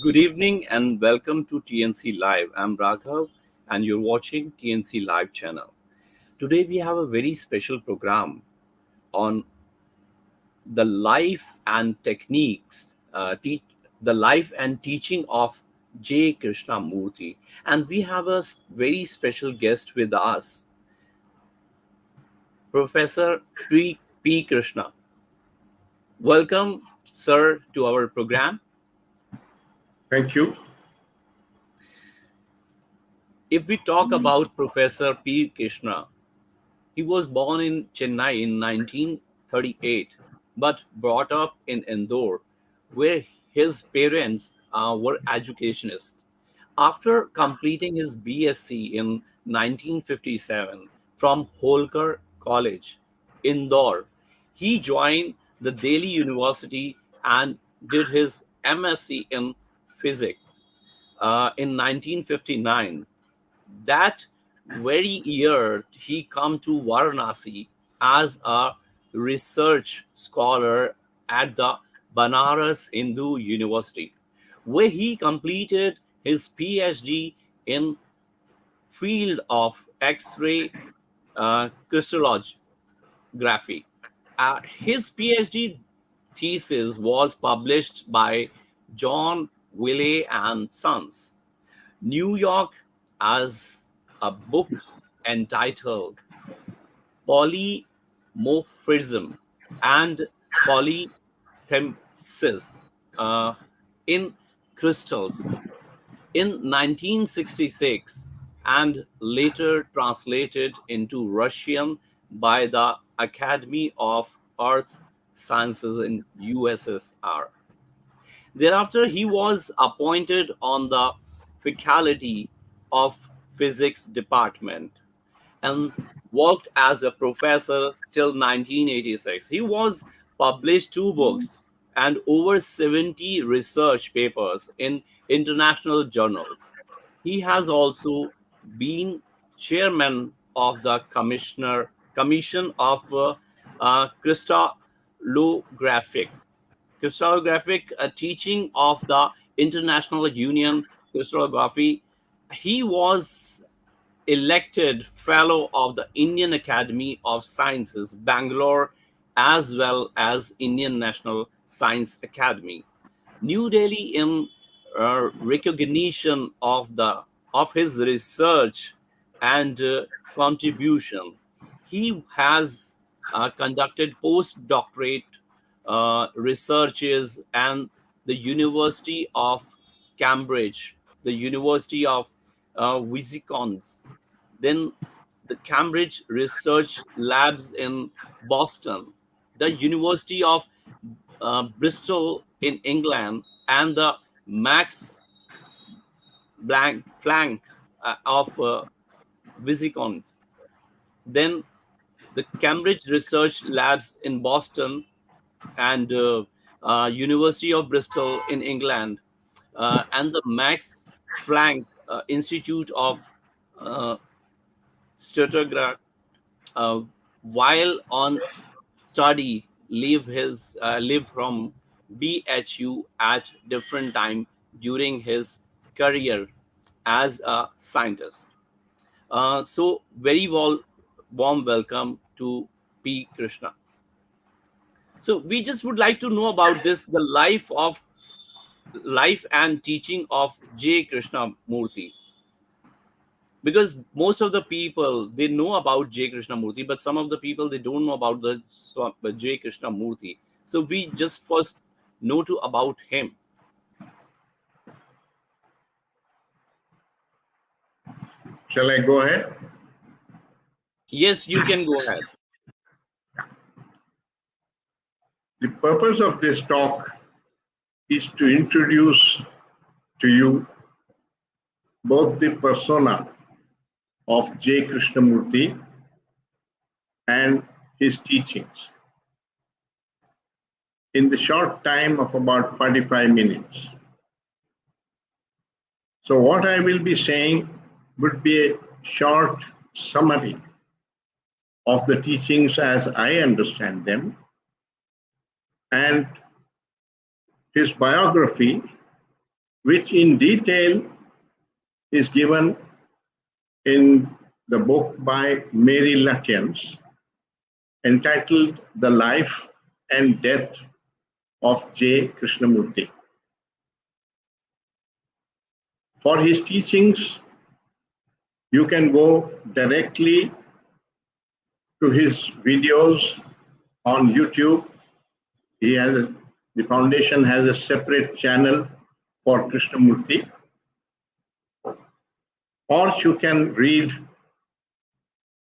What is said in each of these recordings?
Good evening and welcome to TNC Live. I'm Raghav and you're watching TNC Live channel. Today we have a very special program on the life and techniques, the life and teaching of J. Krishnamurti. And we have a very special guest with us, Professor P. Krishna. Welcome, sir, to our program. Thank you. If we talk about Professor P. Krishna, he was born in Chennai in 1938, but brought up in Indore, where his parents were educationists. After completing his BSc in 1957 from Holkar College, Indore, he joined the Delhi University and did his MSc in physics in 1959. That very year, he come to Varanasi as a research scholar at the Banaras Hindu University, where he completed his PhD in field of X-ray crystallography. His PhD thesis was published by John Wiley and Sons, New York, as a book entitled Polymorphism and Polythesis in Crystals in 1966 and later translated into Russian by the Academy of Earth Sciences in USSR. Thereafter, he was appointed on the faculty of physics department and worked as a professor till 1986. He was published two books and over 70 research papers in international journals. He has also been chairman of the Commission of Crystallographic teaching of the International Union Crystallography. He was elected fellow of the Indian Academy of Sciences, Bangalore, as well as Indian National Science Academy, New Delhi, in recognition of his research and contribution. He has conducted postdoctorate researches and the University of Cambridge, the University of Wisconsin, then the Cambridge Research Labs in Boston, the University of Bristol in England, and the Max Planck of Wisconsin. Then the Cambridge Research Labs in Boston and University of Bristol in England, and the Max Planck Institute of Stuttgart, uh, while on study leave from BHU at different time during his career as a scientist. So very warm welcome to P. Krishna. So we just would like to know about this, the life and teaching of J. Krishnamurti. Because most of the people, they know about J. Krishnamurti, but some of the people, they don't know about the J. Krishnamurti. So we just first know about him. Shall I go ahead? Yes, you can go ahead. The purpose of this talk is to introduce to you both the persona of J. Krishnamurti and his teachings in the short time of about 45 minutes. So what I will be saying would be a short summary of the teachings as I understand them, and his biography which in detail is given in the book by Mary Lutyens entitled The Life and Death of J. Krishnamurti. For his teachings, you can go directly to his videos on YouTube. The foundation has a separate channel for Krishnamurti. Or you can read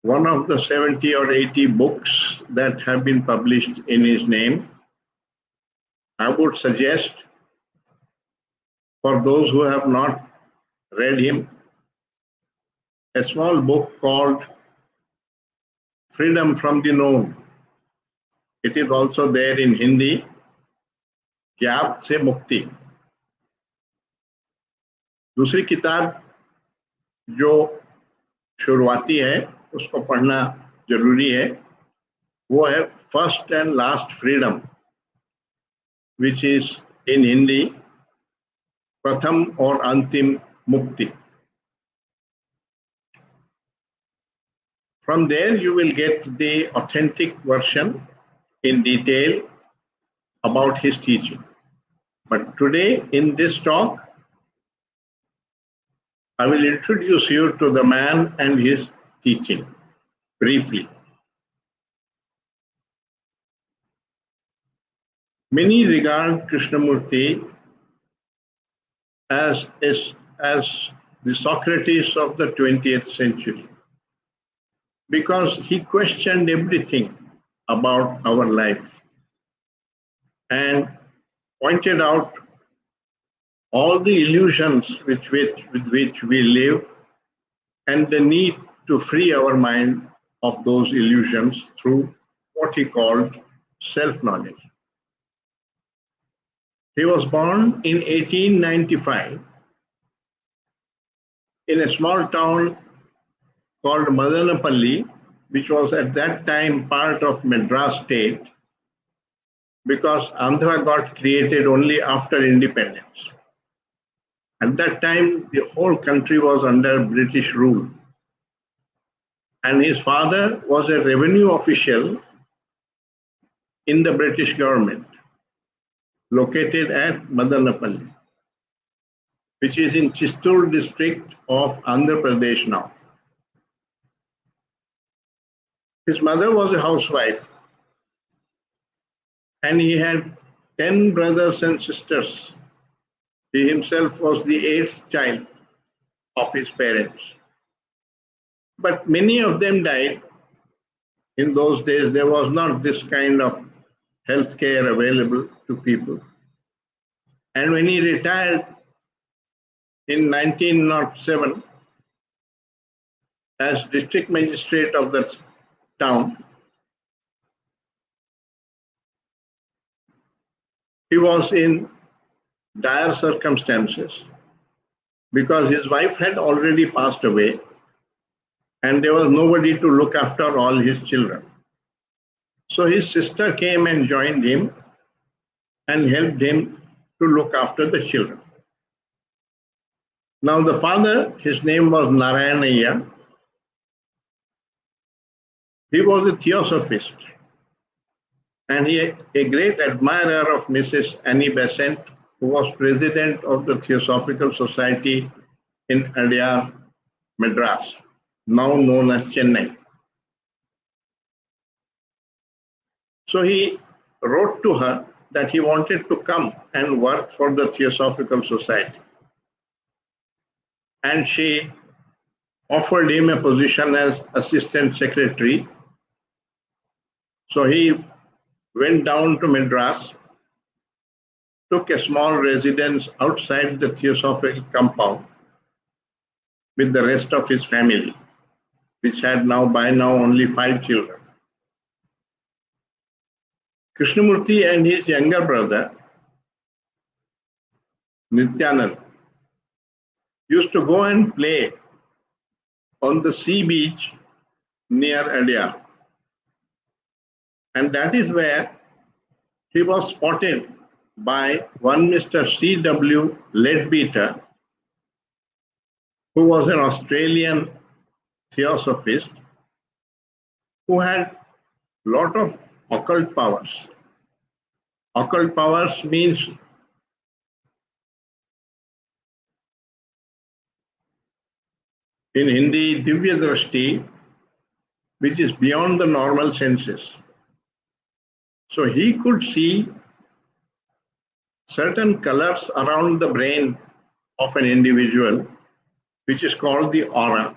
one of the 70 or 80 books that have been published in his name. I would suggest for those who have not read him, a small book called Freedom from the Known. It is also there in Hindi, ज्ञात से मुक्ति. दूसरी किताब जो शुरुआती है उसको पढ़ना जरूरी है, वो है first and last freedom, which is in Hindi प्रथम और अंतिम मुक्ति. From there you will get the authentic version in detail about his teaching. But today in this talk, I will introduce you to the man and his teaching briefly. Many regard Krishnamurti as the Socrates of the 20th century because he questioned everything about our life and pointed out all the illusions with which we live and the need to free our mind of those illusions through what he called self-knowledge. He was born in 1895 in a small town called Madanapalli, which was at that time part of Madras state, because Andhra got created only after independence. At that time, the whole country was under British rule. And his father was a revenue official in the British government, located at Madanapalli, which is in Chittoor district of Andhra Pradesh now. His mother was a housewife, and he had 10 brothers and sisters. He himself was the 8th child of his parents. But many of them died. In those days, there was not this kind of health care available to people. And when he retired in 1907 as district magistrate of that town, he was in dire circumstances because his wife had already passed away and there was nobody to look after all his children. So his sister came and joined him and helped him to look after the children. Now the father, his name was Narayanaya. He was a theosophist and he a great admirer of Mrs. Annie Besant, who was president of the Theosophical Society in Adyar, Madras, now known as Chennai. So he wrote to her that he wanted to come and work for the Theosophical Society. And she offered him a position as assistant secretary. So he went down to Madras, took a small residence outside the Theosophical compound with the rest of his family, which had by now only 5 children. Krishnamurti and his younger brother, Nityanand, used to go and play on the sea beach near Adyar. And that is where he was spotted by one Mr. C.W. Leadbeater, who was an Australian theosophist who had a lot of occult powers. Occult powers means in Hindi, Divya Drashti, which is beyond the normal senses. So he could see certain colors around the brain of an individual, which is called the aura.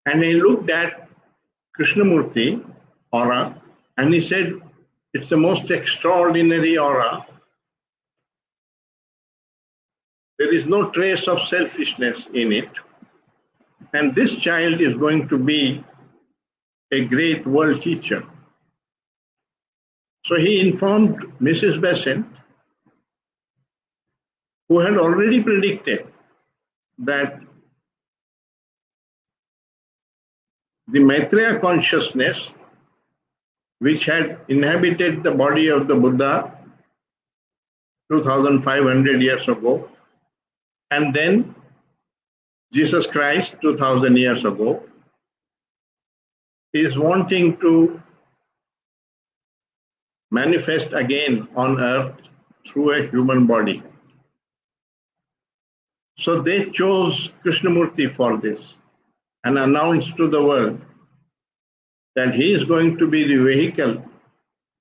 And he looked at Krishnamurti aura and he said, it's the most extraordinary aura. There is no trace of selfishness in it. And this child is going to be a great world teacher. So he informed Mrs. Besant, who had already predicted that the Maitreya consciousness, which had inhabited the body of the Buddha 2,500 years ago, and then Jesus Christ 2,000 years ago, is wanting to manifest again on earth through a human body. So they chose Krishnamurti for this and announced to the world that he is going to be the vehicle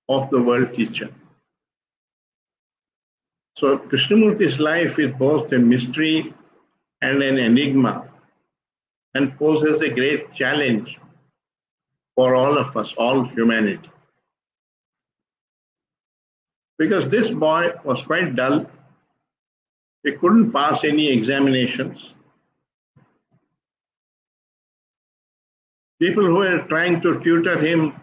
of the world teacher. So Krishnamurti's life is both a mystery and an enigma and poses a great challenge for all of us, all humanity. Because this boy was quite dull. He couldn't pass any examinations. People who were trying to tutor him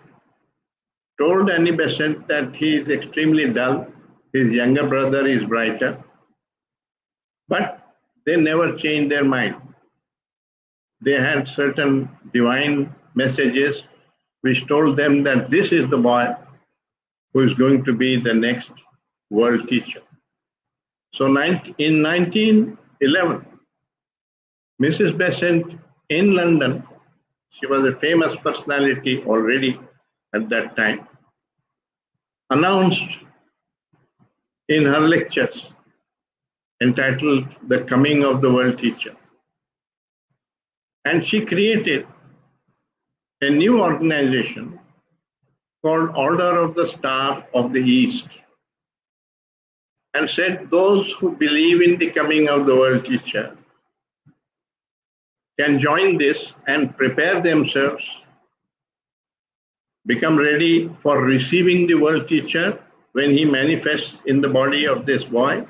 told Annie Besant that he is extremely dull. His younger brother is brighter. But they never changed their mind. They had certain divine messages which told them that this is the boy who is going to be the next world teacher. So in 1911, Mrs. Besant in London, she was a famous personality already at that time, announced in her lectures entitled The Coming of the World Teacher. And she created a new organization called Order of the Star of the East and said those who believe in the coming of the world teacher can join this and prepare themselves, become ready for receiving the world teacher when he manifests in the body of this boy.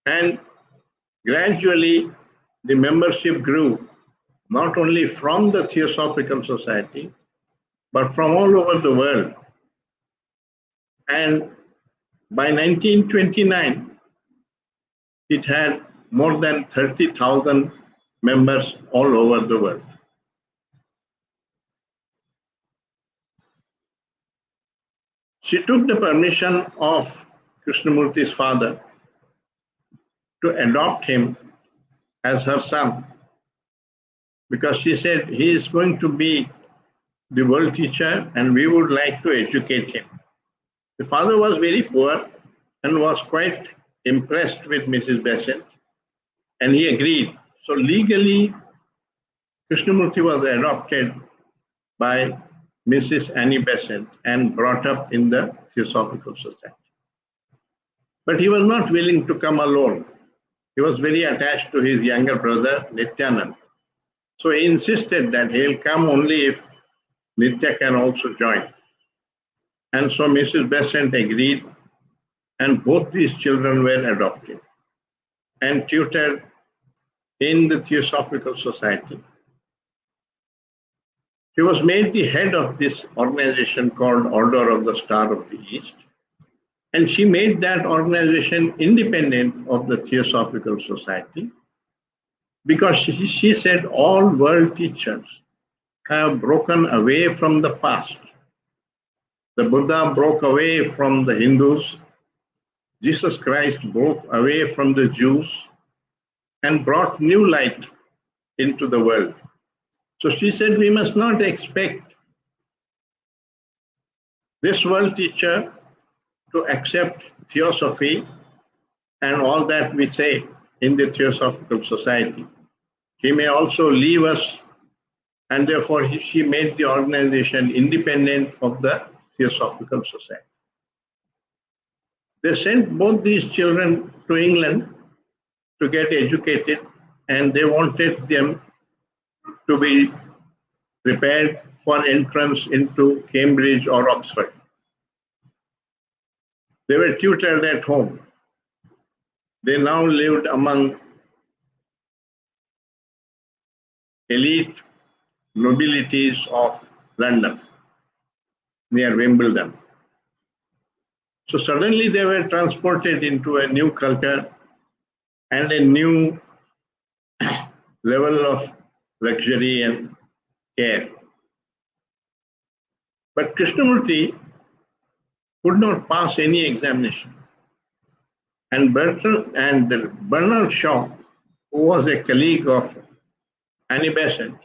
And gradually the membership grew, not only from the Theosophical Society, but from all over the world. And by 1929, it had more than 30,000 members all over the world. She took the permission of Krishnamurti's father to adopt him as her son, because she said he is going to be the world teacher and we would like to educate him. The father was very poor and was quite impressed with Mrs. Besant, and he agreed. So legally, Krishnamurti was adopted by Mrs. Annie Besant and brought up in the Theosophical Society. But he was not willing to come alone. He was very attached to his younger brother, Nityanand. So he insisted that he'll come only if Nitya can also join. And so Mrs. Besant agreed, and both these children were adopted and tutored in the Theosophical Society. He was made the head of this organization called Order of the Star of the East, and she made that organization independent of the Theosophical Society because she said all world teachers have broken away from the past. The Buddha broke away from the Hindus. Jesus Christ broke away from the Jews and brought new light into the world. So she said, we must not expect this world teacher to accept theosophy and all that we say in the Theosophical Society. He may also leave us, and therefore she made the organization independent of the Theosophical Society. They sent both these children to England to get educated, and they wanted them to be prepared for entrance into Cambridge or Oxford. They were tutored at home. They now lived among elite nobilities of London, near Wimbledon. So suddenly they were transported into a new culture and a new level of luxury and care. But Krishnamurti could not pass any examination. And Bernard Shaw, who was a colleague of Annie Besant,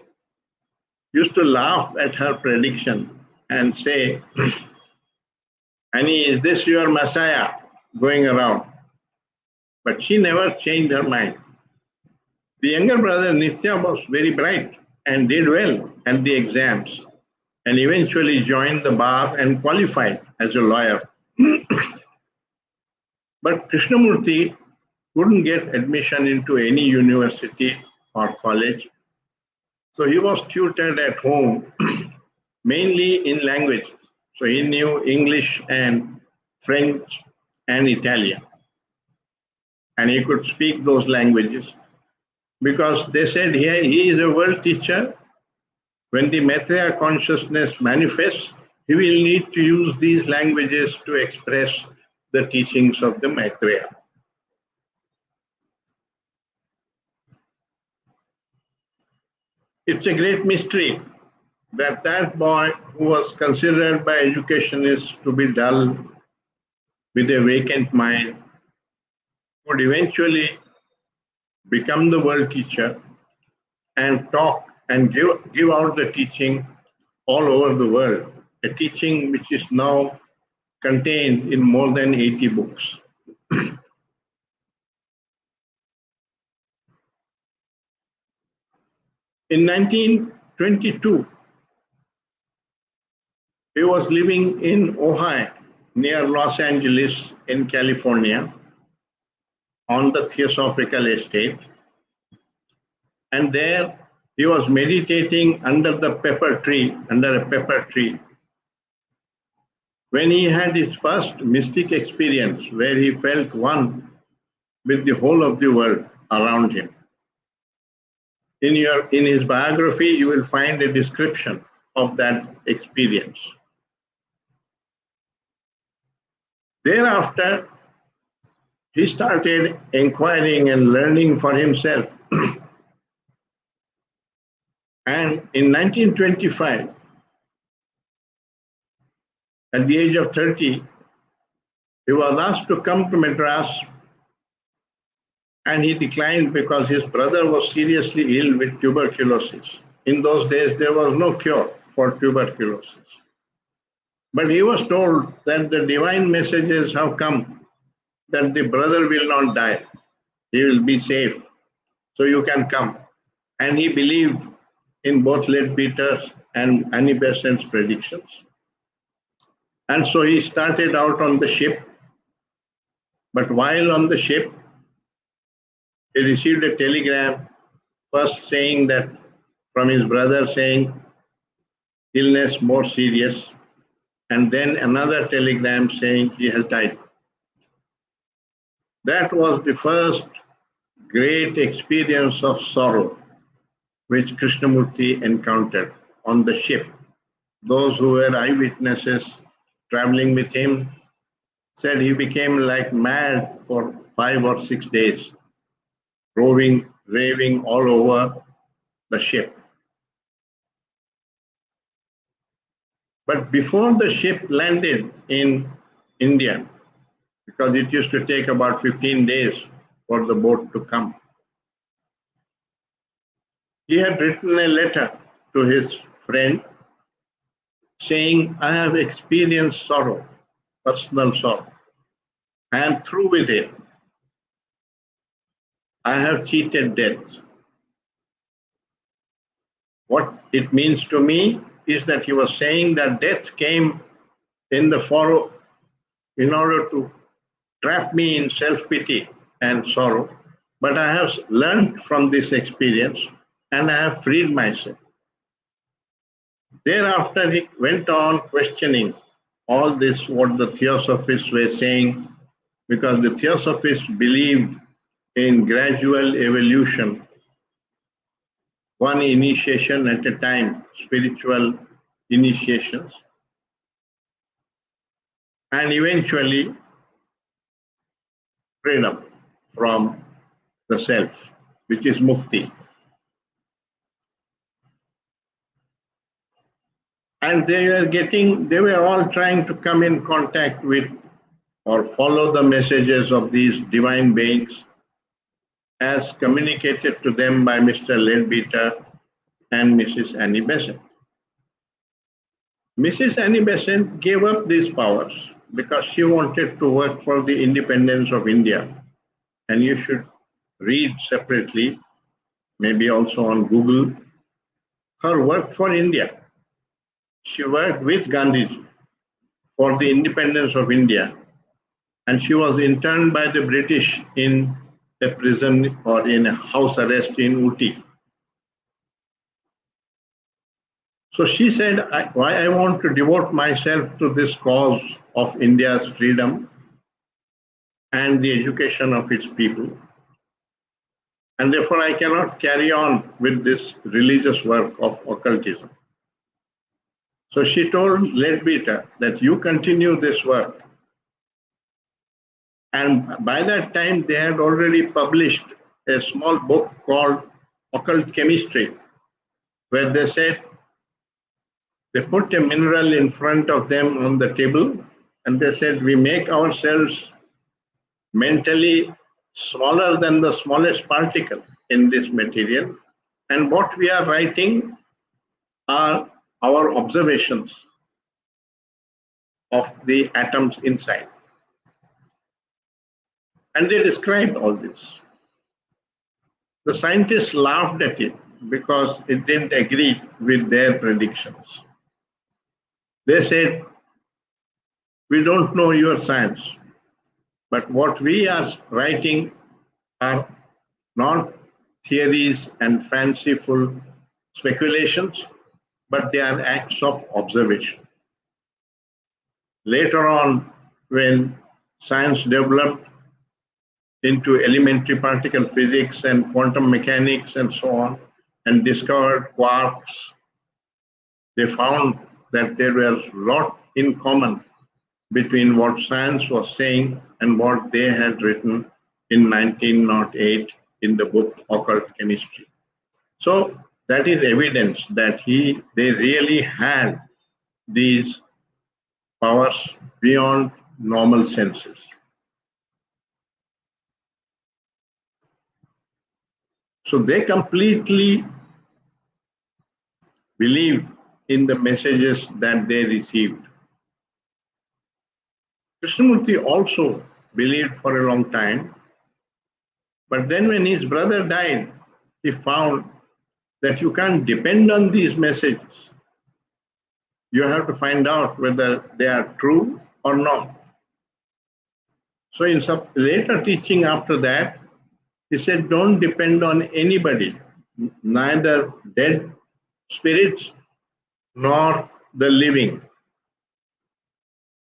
used to laugh at her prediction and say, Annie, is this your Messiah going around? But she never changed her mind. The younger brother Nitya was very bright and did well at the exams and eventually joined the bar and qualified as a lawyer. But Krishnamurti couldn't get admission into any university or college. So he was tutored at home, mainly in languages. So he knew English and French and Italian. And he could speak those languages because they said here he is a world teacher. When the Maitreya consciousness manifests, he will need to use these languages to express the teachings of the Maitreya. It's a great mystery that that boy who was considered by educationists to be dull, with a vacant mind, would eventually become the world teacher and talk and give out the teaching all over the world, a teaching which is now contained in more than 80 books. In 1922, he was living in Ojai, near Los Angeles in California, on the Theosophical Estate. And there he was meditating under a pepper tree, when he had his first mystic experience where he felt one with the whole of the world around him. In his biography, you will find a description of that experience. Thereafter, he started inquiring and learning for himself. And in 1925, at the age of 30, he was asked to come to Madras, and he declined because his brother was seriously ill with tuberculosis. In those days, there was no cure for tuberculosis. But he was told that the divine messages have come, that the brother will not die. He will be safe. So you can come. And he believed in both Leadbeater's and Annie Besant's predictions. And so he started out on the ship. But while on the ship, he received a telegram, first saying that from his brother saying illness more serious, and then another telegram saying he has died. That was the first great experience of sorrow which Krishnamurti encountered on the ship. Those who were eyewitnesses traveling with him said he became like mad for 5 or 6 days, raving all over the ship. But before the ship landed in India, because it used to take about 15 days for the boat to come, he had written a letter to his friend saying, I have experienced sorrow, personal sorrow. I am through with it. I have cheated death. What it means to me is that he was saying that death came in the furrow in order to trap me in self pity and sorrow. But I have learned from this experience and I have freed myself. Thereafter, he went on questioning all this, what the theosophists were saying, because the theosophists believed in gradual evolution, one initiation at a time, spiritual initiations, and eventually freedom from the self, which is mukti. And they were all trying to come in contact with or follow the messages of these divine beings as communicated to them by Mr. Leadbeater and Mrs. Annie Besant. Mrs. Annie Besant gave up these powers because she wanted to work for the independence of India. And you should read separately, maybe also on Google, her work for India. She worked with Gandhiji for the independence of India, and she was interned by the British in a prison or in a house arrest in Uti. So she said, why I want to devote myself to this cause of India's freedom and the education of its people. And therefore, I cannot carry on with this religious work of occultism. So she told Leadbeater that you continue this work. And by that time, they had already published a small book called Occult Chemistry, where they said they put a mineral in front of them on the table, and they said, we make ourselves mentally smaller than the smallest particle in this material. And what we are writing are our observations of the atoms inside. And they described all this. The scientists laughed at it because it didn't agree with their predictions. They said, we don't know your science, but what we are writing are not theories and fanciful speculations, but they are acts of observation. Later on, when science developed into elementary particle physics and quantum mechanics and so on, and discovered quarks, they found that there was a lot in common between what science was saying and what they had written in 1908 in the book Occult Chemistry. So that is evidence that they really had these powers beyond normal senses. So they completely believed in the messages that they received. Krishnamurti also believed for a long time, but then when his brother died, he found that you can't depend on these messages. You have to find out whether they are true or not. So in some later teaching after that, he said, don't depend on anybody, neither dead spirits nor the living.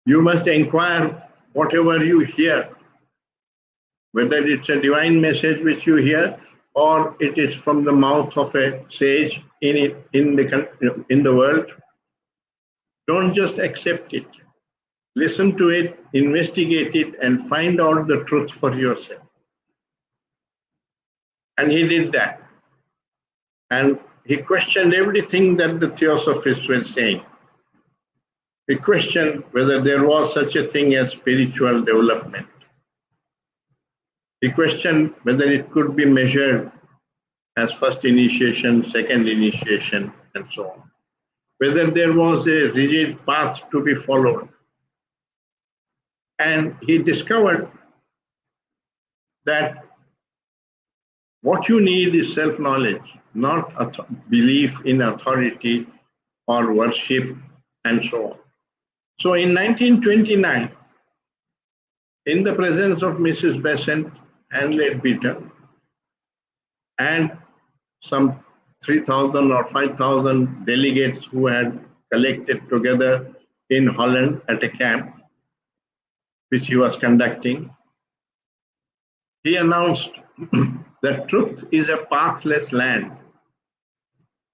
You must inquire whatever you hear, whether it's a divine message which you hear or it is from the mouth of a sage in the world. Don't just accept it. Listen to it, investigate it, and find out the truth for yourself. And he did that. And he questioned everything that the theosophists were saying. He questioned whether there was such a thing as spiritual development. He questioned whether it could be measured as first initiation, second initiation, and so on. Whether there was a rigid path to be followed. And he discovered that what you need is self-knowledge, not belief in authority or worship and so on. So in 1929, in the presence of Mrs. Besant and Leadbeater and some 3,000 or 5,000 delegates who had collected together in Holland at a camp which he was conducting, he announced that truth is a pathless land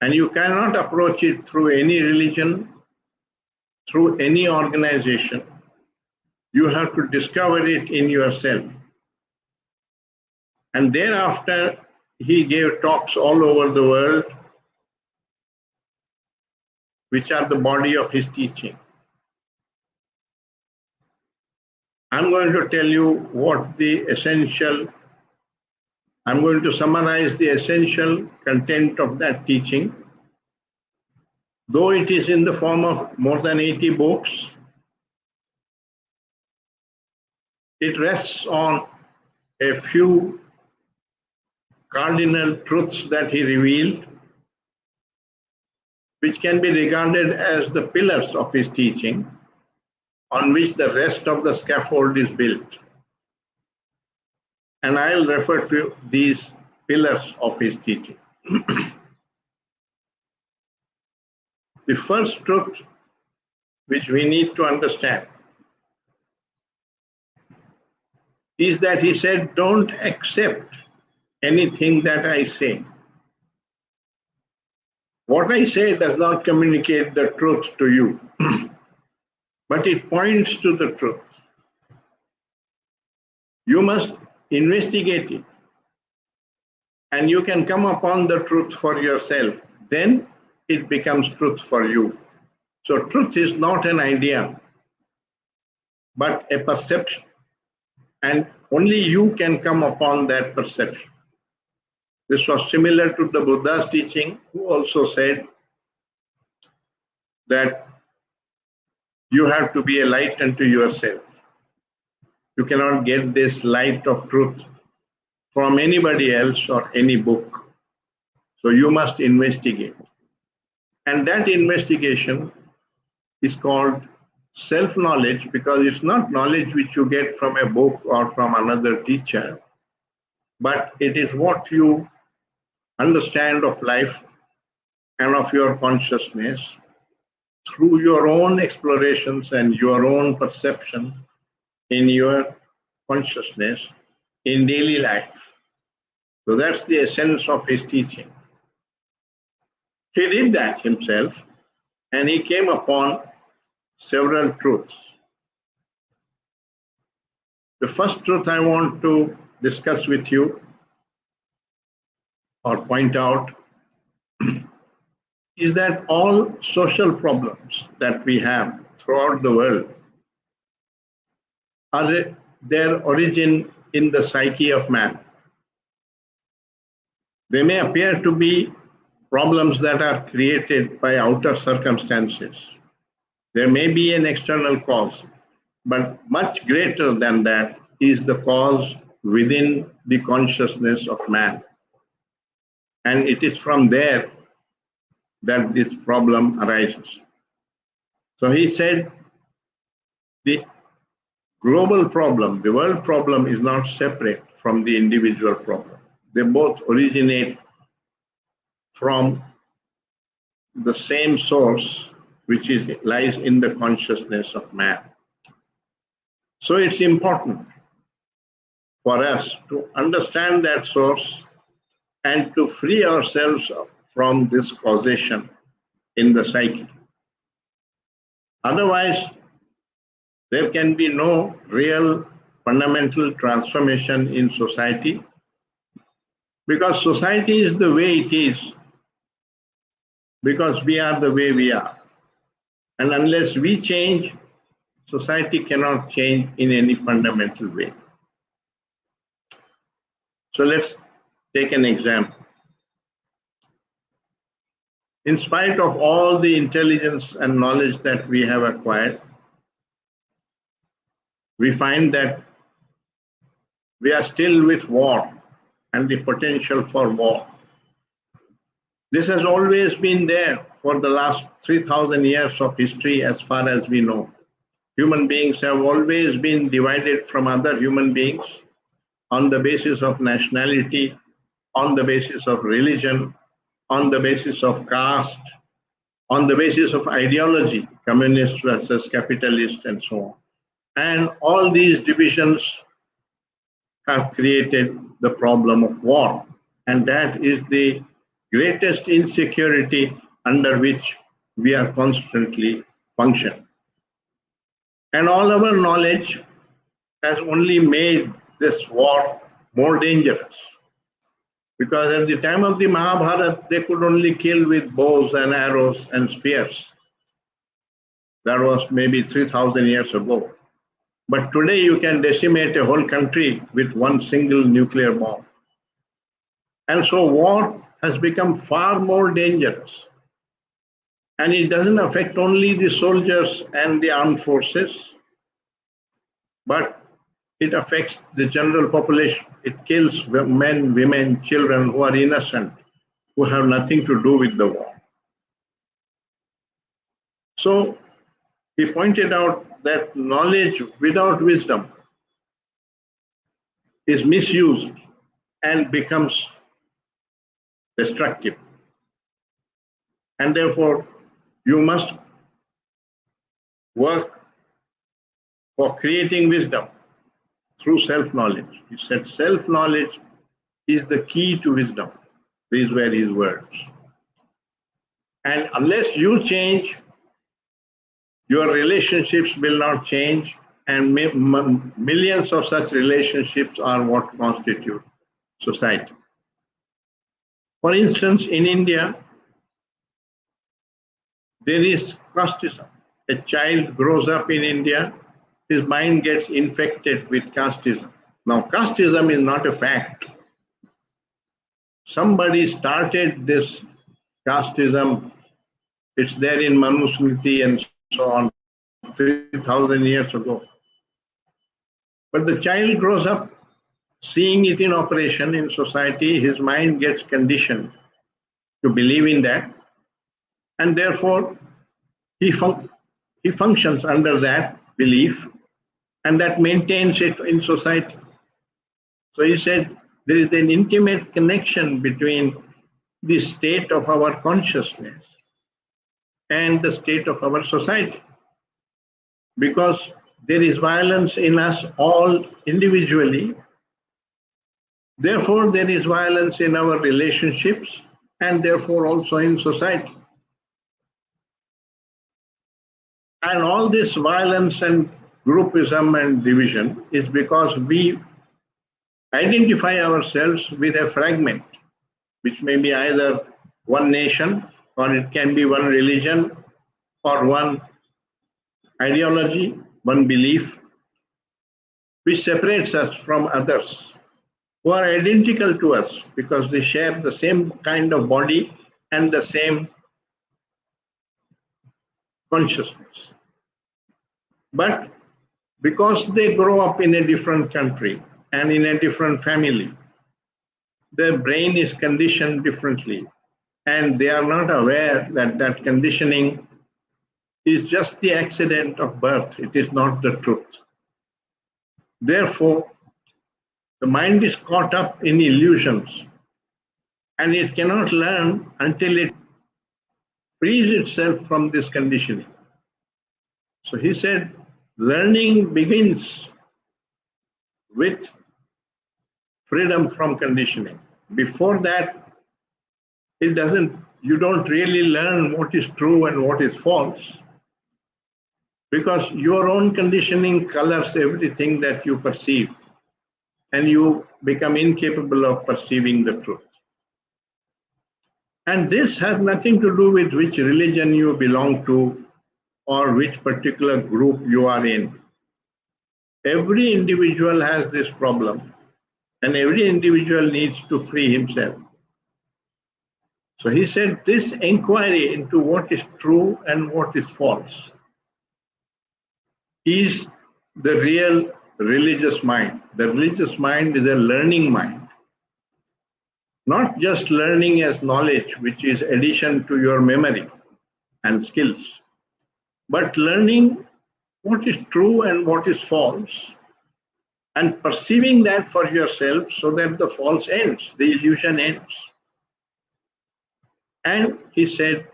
and you cannot approach it through any religion, through any organization. You have to discover it in yourself. And thereafter, he gave talks all over the world, which are the body of his teaching. I'm going to tell you I'm going to summarize the essential content of that teaching. Though it is in the form of more than 80 books, it rests on a few cardinal truths that he revealed, which can be regarded as the pillars of his teaching, on which the rest of the scaffold is built. And I'll refer to these pillars of his teaching. The first truth which we need to understand is that he said, don't accept anything that I say. What I say does not communicate the truth to you, but it points to the truth. You must investigate it, and you can come upon the truth for yourself. Then it becomes truth for you. So truth is not an idea, but a perception. And only you can come upon that perception. This was similar to the Buddha's teaching, who also said that you have to be a light unto yourself. You cannot get this light of truth from anybody else or any book. So you must investigate. And that investigation is called self-knowledge, because it's not knowledge which you get from a book or from another teacher, but it is what you understand of life and of your consciousness through your own explorations and your own perception in your consciousness in daily life. So that's the essence of his teaching. He did that himself, and he came upon several truths. The first truth I want to discuss with you or point out is that all social problems that we have throughout the world are their origin in the psyche of man. They may appear to be problems that are created by outer circumstances. There may be an external cause, but much greater than that is the cause within the consciousness of man. And it is from there that this problem arises. So he said, the global problem, the world problem, is not separate from the individual problem. They both originate from the same source, which lies in the consciousness of man. So it's important for us to understand that source and to free ourselves from this causation in the psyche. Otherwise, there can be no real fundamental transformation in society, because society is the way it is, because we are the way we are. And unless we change, society cannot change in any fundamental way. So let's take an example. In spite of all the intelligence and knowledge that we have acquired, we find that we are still with war and the potential for war. This has always been there for the last 3,000 years of history, as far as we know. Human beings have always been divided from other human beings on the basis of nationality, on the basis of religion, on the basis of caste, on the basis of ideology, communist versus capitalist, and so on. And all these divisions have created the problem of war. And that is the greatest insecurity under which we are constantly functioning. And all our knowledge has only made this war more dangerous. Because at the time of the Mahabharata, they could only kill with bows and arrows and spears. That was maybe 3,000 years ago. But today you can decimate a whole country with one single nuclear bomb. And so war has become far more dangerous. And it doesn't affect only the soldiers and the armed forces, but it affects the general population. It kills men, women, children who are innocent, who have nothing to do with the war. So he pointed out that knowledge without wisdom is misused and becomes destructive. And therefore, you must work for creating wisdom through self-knowledge. He said self-knowledge is the key to wisdom. These were his words. And unless you change, your relationships will not change, and millions of such relationships are what constitute society. For instance, in India, there is casteism. A child grows up in India, his mind gets infected with casteism. Now, casteism is not a fact. Somebody started this casteism. It's there in Manusmriti and so on, 3,000 years ago. But the child grows up seeing it in operation in society. His mind gets conditioned to believe in that. And therefore, he functions under that belief, and that maintains it in society. So he said there is an intimate connection between the state of our consciousness and the state of our society, because there is violence in us all individually. Therefore, there is violence in our relationships, and therefore also in society. And all this violence and groupism and division is because we identify ourselves with a fragment, which may be either one nation, or it can be one religion, or one ideology, one belief, which separates us from others who are identical to us because they share the same kind of body and the same consciousness. But because they grow up in a different country and in a different family, their brain is conditioned differently, and they are not aware that that conditioning is just the accident of birth. It is not the truth. Therefore, the mind is caught up in illusions, and it cannot learn until it frees itself from this conditioning. So he said, learning begins with freedom from conditioning. Before that, you don't really learn what is true and what is false, because your own conditioning colors everything that you perceive, and you become incapable of perceiving the truth. And this has nothing to do with which religion you belong to, or which particular group you are in. Every individual has this problem, and every individual needs to free himself. So he said this inquiry into what is true and what is false is the real religious mind. The religious mind is a learning mind, not just learning as knowledge, which is addition to your memory and skills, but learning what is true and what is false, and perceiving that for yourself so that the false ends, the illusion ends. And he said,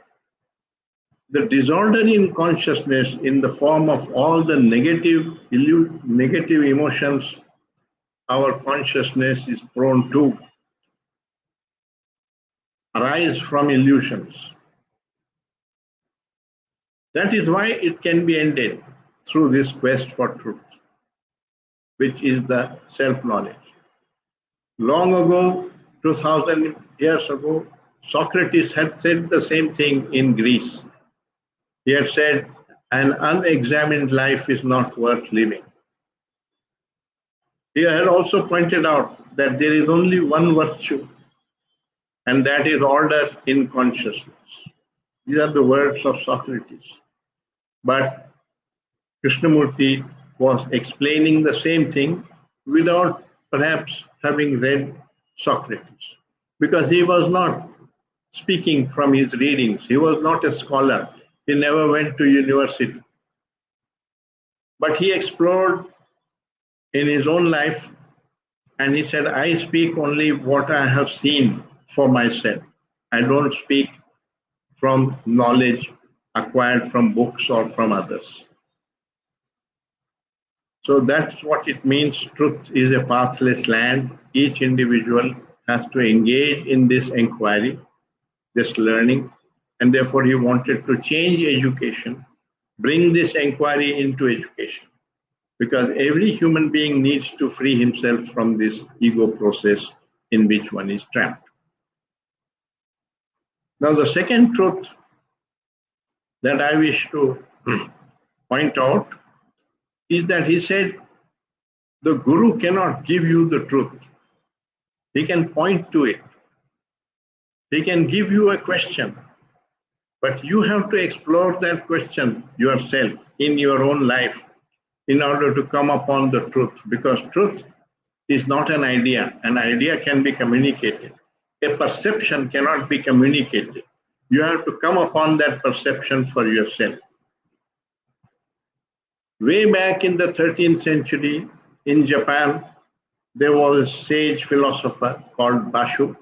the disorder in consciousness in the form of all the negative emotions our consciousness is prone to arise from illusions. That is why it can be ended through this quest for truth, which is the self-knowledge. Long ago, 2000 years ago, Socrates had said the same thing in Greece. He had said, an unexamined life is not worth living. He had also pointed out that there is only one virtue, and that is order in consciousness. These are the words of Socrates. But Krishnamurti was explaining the same thing without perhaps having read Socrates, because he was not speaking from his readings. He was not a scholar. He never went to university. But he explored in his own life, and he said, I speak only what I have seen for myself. I don't speak from knowledge acquired from books or from others. So that's what it means. Truth is a pathless land. Each individual has to engage in this inquiry, this learning, and therefore he wanted to change education, bring this inquiry into education, because every human being needs to free himself from this ego process in which one is trapped. Now, the second truth that I wish to point out is that he said, the Guru cannot give you the truth. He can point to it. He can give you a question, but you have to explore that question yourself in your own life in order to come upon the truth, because truth is not an idea. An idea can be communicated. A perception cannot be communicated. You have to come upon that perception for yourself. Way back in the 13th century in Japan, there was a sage philosopher called Basho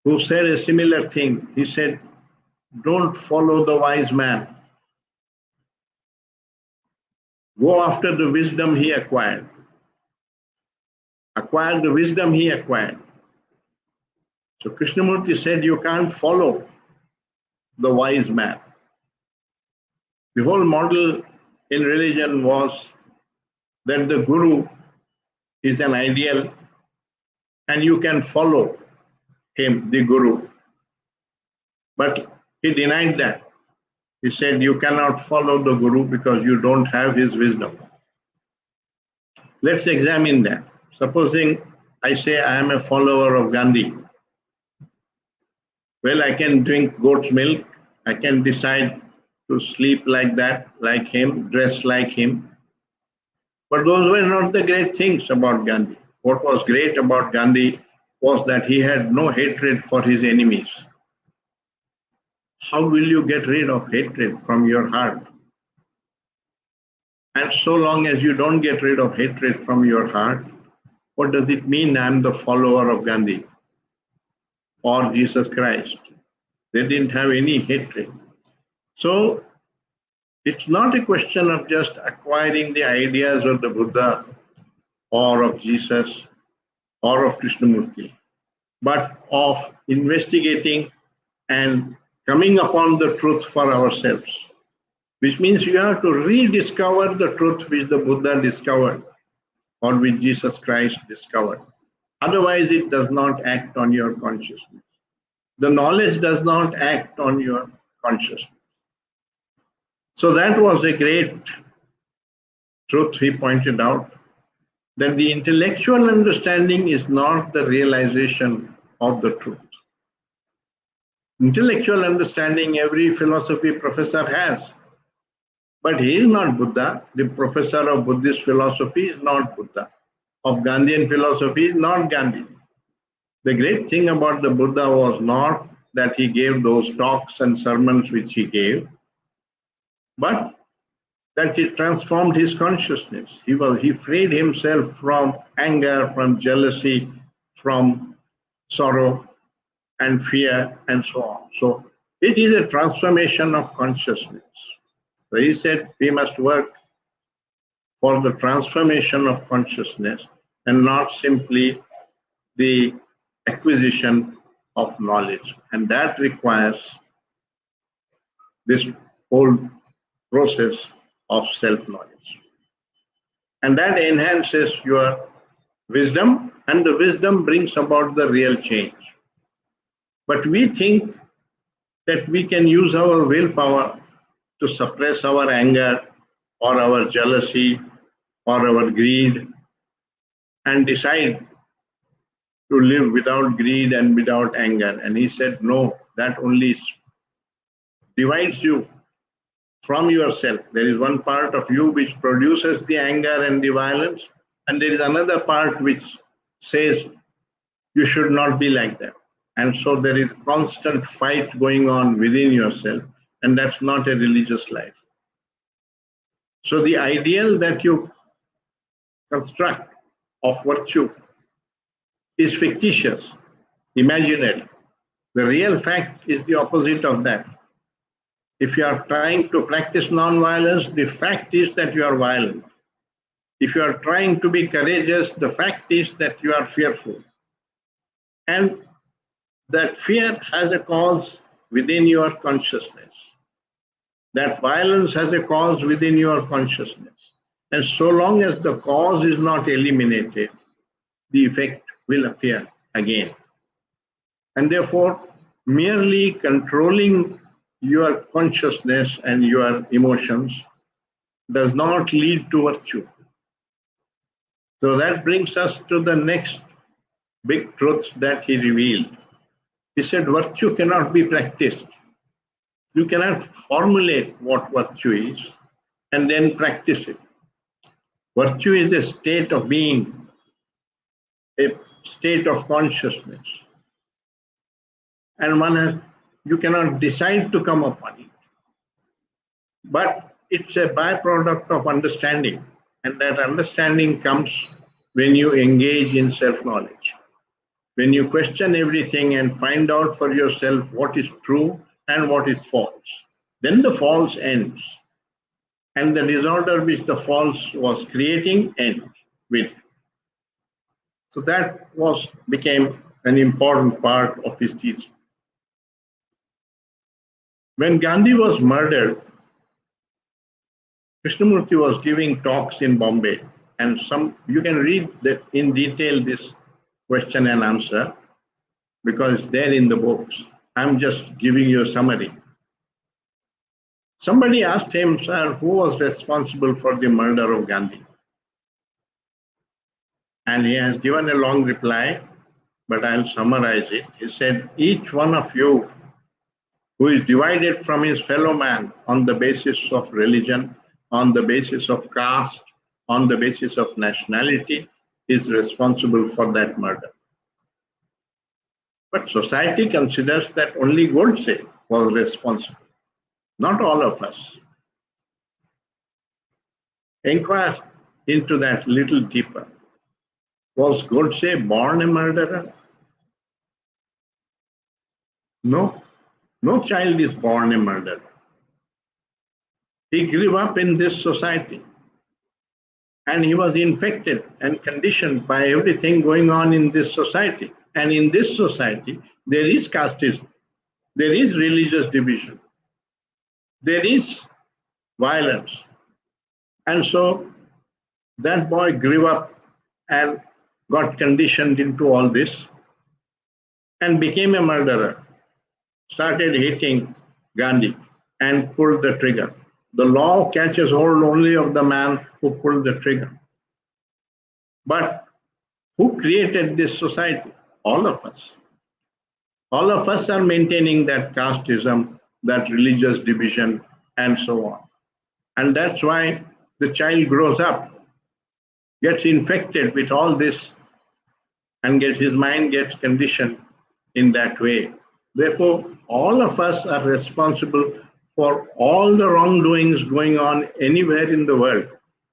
who said a similar thing. He said, don't follow the wise man. Go after the wisdom he acquired. Acquire the wisdom he acquired. So Krishnamurti said, you can't follow the wise man. The whole model in religion was that the Guru is an ideal and you can follow him, the Guru. But he denied that. He said, you cannot follow the Guru because you don't have his wisdom. Let's examine that. Supposing I say I am a follower of Gandhi. Well, I can drink goat's milk. I can decide to sleep like that, like him, dress like him. But those were not the great things about Gandhi. What was great about Gandhi was that he had no hatred for his enemies. How will you get rid of hatred from your heart? And so long as you don't get rid of hatred from your heart, what does it mean I'm the follower of Gandhi or Jesus Christ? They didn't have any hatred. So it's not a question of just acquiring the ideas of the Buddha or of Jesus or of Krishnamurti, but of investigating and coming upon the truth for ourselves, which means you have to rediscover the truth which the Buddha discovered or which Jesus Christ discovered. Otherwise, it does not act on your consciousness. The knowledge does not act on your consciousness. So that was a great truth he pointed out, that the intellectual understanding is not the realization of the truth. Intellectual understanding every philosophy professor has, but he is not Buddha. The professor of Buddhist philosophy is not Buddha. Of Gandhian philosophy is not Gandhi. The great thing about the Buddha was not that he gave those talks and sermons which he gave, but that he transformed his consciousness. He freed himself from anger, from jealousy, from sorrow and fear, and so on. So it is a transformation of consciousness. So he said we must work for the transformation of consciousness and not simply the acquisition of knowledge. And that requires this whole process of self-knowledge. And that enhances your wisdom, and the wisdom brings about the real change. But we think that we can use our willpower to suppress our anger or our jealousy or our greed and decide to live without greed and without anger. And he said, no, that only divides you from yourself. There is one part of you which produces the anger and the violence, and there is another part which says you should not be like that. And so there is constant fight going on within yourself, and that's not a religious life. So the ideal that you construct of virtue is fictitious, imaginary. The real fact is the opposite of that. If you are trying to practice non-violence, the fact is that you are violent. If you are trying to be courageous, the fact is that you are fearful. And that fear has a cause within your consciousness. That violence has a cause within your consciousness. And so long as the cause is not eliminated, the effect will appear again. And therefore, merely controlling your consciousness and your emotions does not lead to virtue. So that brings us to the next big truth that he revealed. He said, virtue cannot be practiced. You cannot formulate what virtue is and then practice it. Virtue is a state of being, a state of consciousness. And you cannot decide to come upon it. But it's a byproduct of understanding. And that understanding comes when you engage in self-knowledge. When you question everything and find out for yourself what is true and what is false. Then the false ends. And the disorder which the false was creating ends with. So that became an important part of his teaching. When Gandhi was murdered, Krishnamurti was giving talks in Bombay, and you can read that in detail this question and answer because it's there in the books. I'm just giving you a summary. Somebody asked him, sir, who was responsible for the murder of Gandhi? And he has given a long reply, but I'll summarize it. He said, each one of you who is divided from his fellow man on the basis of religion, on the basis of caste, on the basis of nationality, is responsible for that murder. But society considers that only Godse was responsible, not all of us. Inquire into that little deeper. Was Godse born a murderer? No. No child is born a murderer. He grew up in this society and he was infected and conditioned by everything going on in this society. And in this society, there is casteism, there is religious division, there is violence. And so that boy grew up and got conditioned into all this and became a murderer, started hating Gandhi and pulled the trigger. The law catches hold only of the man who pulled the trigger. But who created this society? All of us. All of us are maintaining that casteism, that religious division, and so on. And that's why the child grows up, gets infected with all this, and his mind gets conditioned in that way. Therefore, all of us are responsible for all the wrongdoings going on anywhere in the world,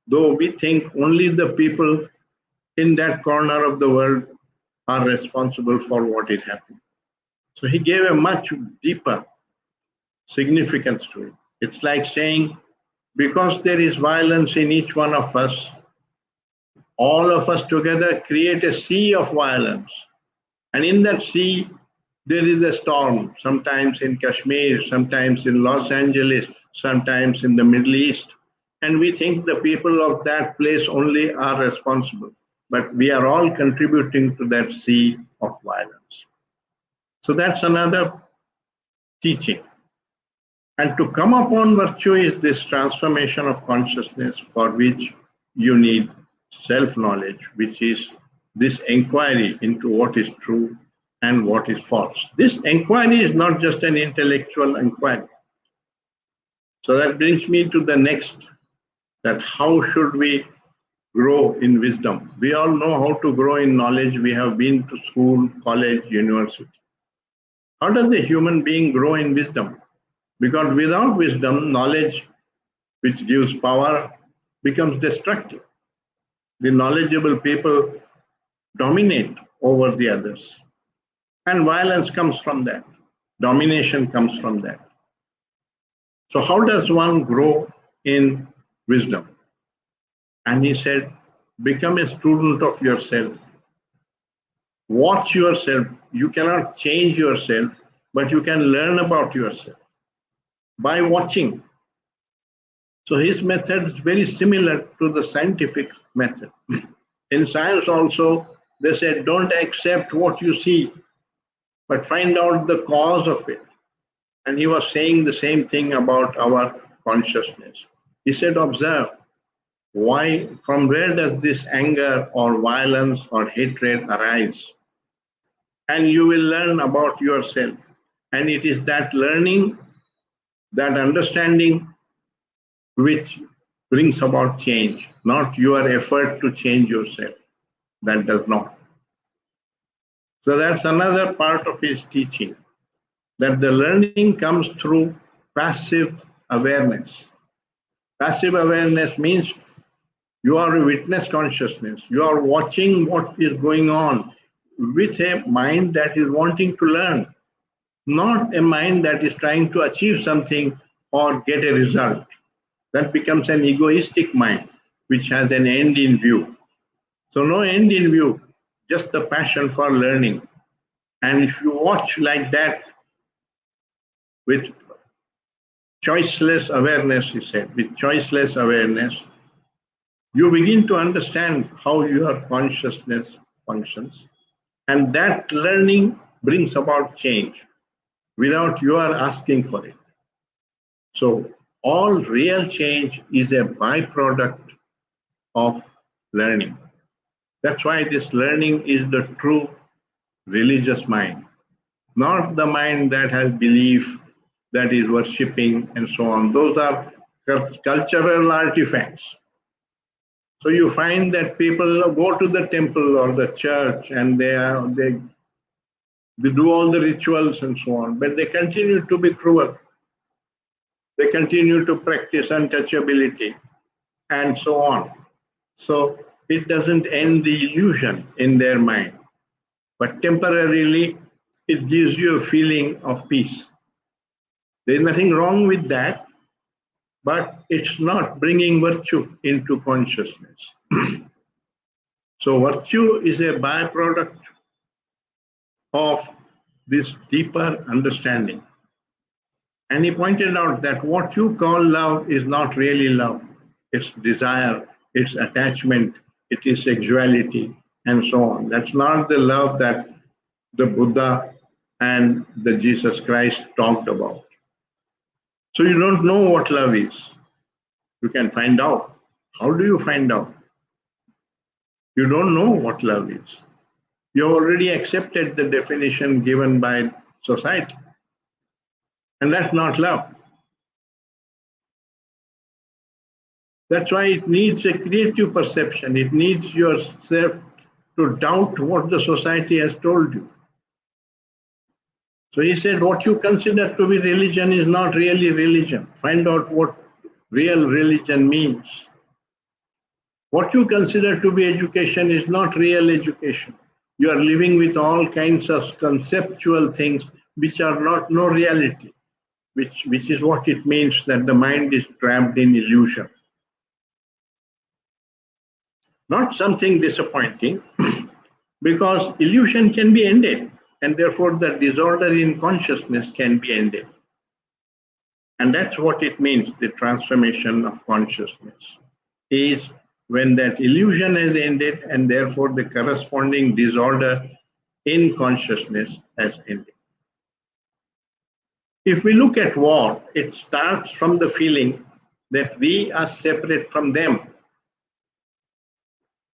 though we think only the people in that corner of the world are responsible for what is happening. So he gave a much deeper significance to it. It's like saying, because there is violence in each one of us, all of us together create a sea of violence. And in that sea, there is a storm, sometimes in Kashmir, sometimes in Los Angeles, sometimes in the Middle East. And we think the people of that place only are responsible. But we are all contributing to that sea of violence. So that's another teaching. And to come upon virtue is this transformation of consciousness, for which you need self-knowledge, which is this inquiry into what is true and what is false. This inquiry is not just an intellectual inquiry. So that brings me to the next, that how should we grow in wisdom? We all know how to grow in knowledge. We have been to school, college, university. How does a human being grow in wisdom? Because without wisdom, knowledge, which gives power, becomes destructive. The knowledgeable people dominate over the others. And violence comes from that. Domination comes from that. So how does one grow in wisdom? And he said, become a student of yourself. Watch yourself. You cannot change yourself, but you can learn about yourself by watching. So his method is very similar to the scientific method. In science also, they said, don't accept what you see, but find out the cause of it. And he was saying the same thing about our consciousness. He said, observe, why, from where does this anger or violence or hatred arise? And you will learn about yourself. And it is that learning, that understanding, which brings about change, not your effort to change yourself. That does not. So that's another part of his teaching, that the learning comes through passive awareness. Passive awareness means you are a witness consciousness. You are watching what is going on with a mind that is wanting to learn, not a mind that is trying to achieve something or get a result. That becomes an egoistic mind, which has an end in view. So no end in view, just the passion for learning. And if you watch like that, with choiceless awareness, he said, with choiceless awareness, you begin to understand how your consciousness functions. And that learning brings about change without your asking for it. So all real change is a byproduct of learning. That's why this learning is the true religious mind, not the mind that has belief, that is worshipping and so on. Those are cultural artifacts. So you find that people go to the temple or the church and they do all the rituals and so on, but they continue to be cruel. They continue to practice untouchability and so on. So it doesn't end the illusion in their mind, but temporarily it gives you a feeling of peace. There's nothing wrong with that, but it's not bringing virtue into consciousness. So virtue is a byproduct of this deeper understanding. And he pointed out that what you call love is not really love. It's desire, it's attachment, it is sexuality, and so on. That's not the love that the Buddha and the Jesus Christ talked about. So you don't know what love is. You can find out. How do you find out? You don't know what love is. You already accepted the definition given by society. And that's not love. That's why it needs a creative perception. It needs yourself to doubt what the society has told you. So he said, what you consider to be religion is not really religion. Find out what real religion means. What you consider to be education is not real education. You are living with all kinds of conceptual things which are not no reality, which is what it means that the mind is trapped in illusion. Not something disappointing, because illusion can be ended, and therefore the disorder in consciousness can be ended. And that's what it means, the transformation of consciousness, is when that illusion has ended and therefore the corresponding disorder in consciousness has ended. If we look at war, it starts from the feeling that we are separate from them.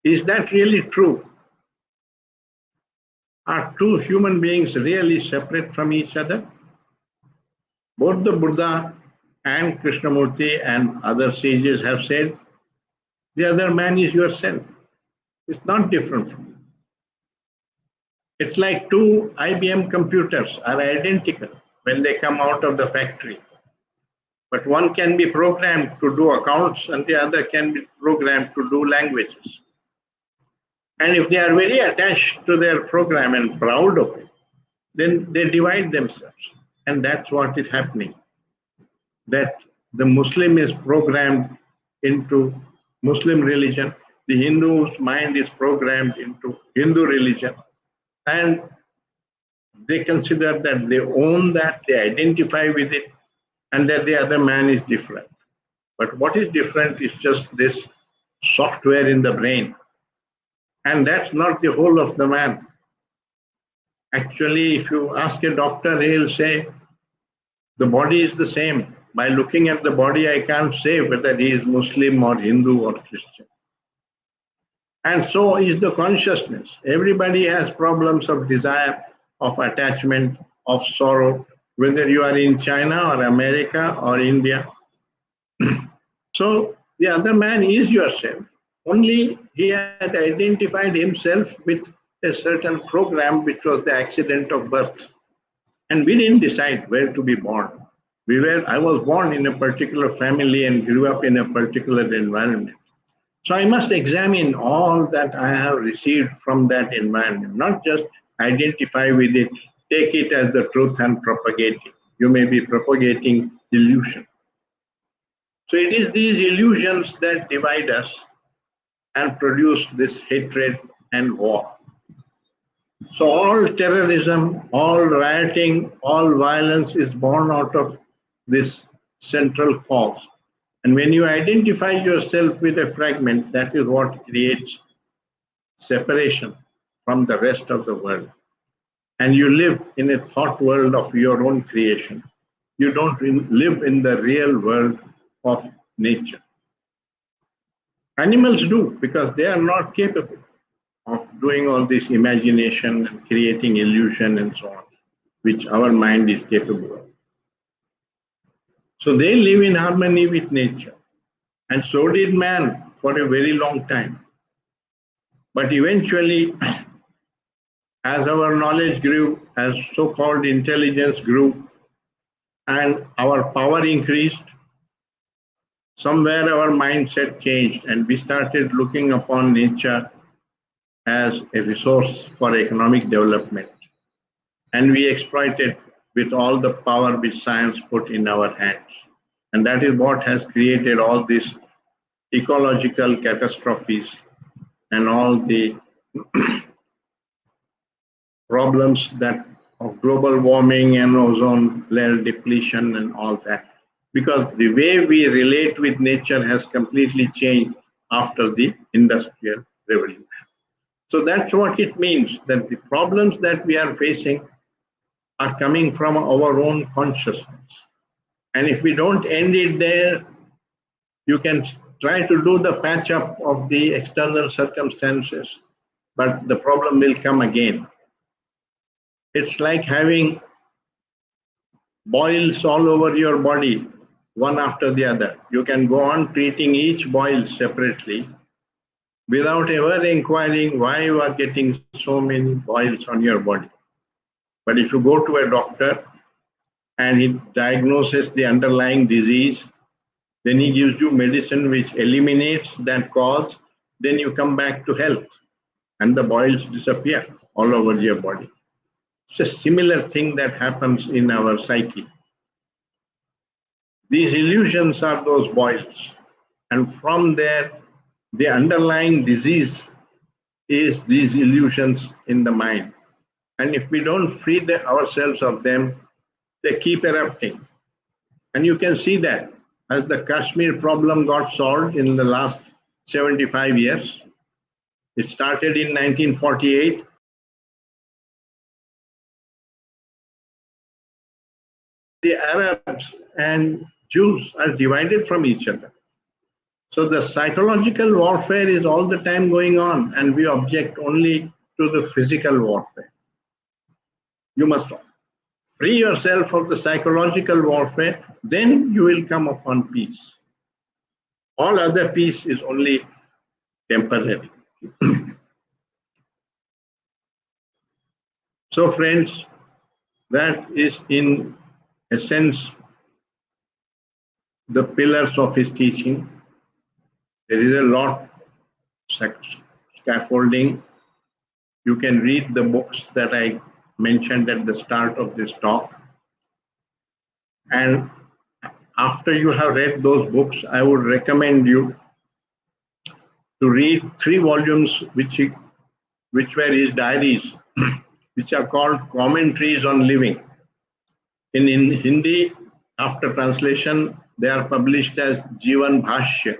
Is that really true? Are two human beings really separate from each other? Both the Buddha and Krishnamurti and other sages have said, the other man is yourself. It's not different from you. It's like two IBM computers are identical when they come out of the factory. But one can be programmed to do accounts and the other can be programmed to do languages. And if they are very attached to their program and proud of it, then they divide themselves. And that's what is happening. That the Muslim is programmed into Muslim religion, the Hindu's mind is programmed into Hindu religion, and they consider that they own that, they identify with it, and that the other man is different. But what is different is just this software in the brain. And that's not the whole of the man. Actually, if you ask a doctor, he'll say, the body is the same. By looking at the body, I can't say whether he is Muslim or Hindu or Christian. And so is the consciousness. Everybody has problems of desire, of attachment, of sorrow, whether you are in China or America or India. So the other man is yourself. Only he had identified himself with a certain program, which was the accident of birth. And we didn't decide where to be born. I was born in a particular family and grew up in a particular environment. So I must examine all that I have received from that environment, not just identify with it, take it as the truth and propagate it. You may be propagating illusion. So it is these illusions that divide us and produce this hatred and war. So all terrorism, all rioting, all violence is born out of this central cause. And when you identify yourself with a fragment, that is what creates separation from the rest of the world. And you live in a thought world of your own creation. You don't live in the real world of nature. Animals do, because they are not capable of doing all this imagination and creating illusion and so on, which our mind is capable of. So they live in harmony with nature. And so did man for a very long time. But eventually, as our knowledge grew, as so-called intelligence grew, and our power increased, somewhere our mindset changed and we started looking upon nature as a resource for economic development. And we exploit it with all the power which science put in our hands. And that is what has created all these ecological catastrophes and all the problems that of global warming and ozone layer depletion and all that. Because the way we relate with nature has completely changed after the Industrial Revolution. So that's what it means, that the problems that we are facing are coming from our own consciousness. And if we don't end it there, You can try to do the patch up of the external circumstances, but the problem will come again. It's like having boils all over your body, one after the other. You can go on treating each boil separately without ever inquiring why you are getting so many boils on your body. But if you go to a doctor and he diagnoses the underlying disease, then he gives you medicine which eliminates that cause, then you come back to health and the boils disappear all over your body. It's a similar thing that happens in our psyche. These illusions are those boils, and from there, the underlying disease is these illusions in the mind. And if we don't free ourselves of them, they keep erupting. And you can see that as the Kashmir problem got solved in the last 75 years. It started in 1948. The Arabs and Jews are divided from each other. So the psychological warfare is all the time going on, and we object only to the physical warfare. You must free yourself of the psychological warfare, then you will come upon peace. All other peace is only temporary. So, friends, that is in essence the pillars of his teaching. There is a lot scaffolding. You can read the books that I mentioned at the start of this talk. And after you have read those books, I would recommend you to read 3 volumes which were his diaries, which are called Commentaries on Living. In Hindi, after translation, they are published as Jivan Bhashya.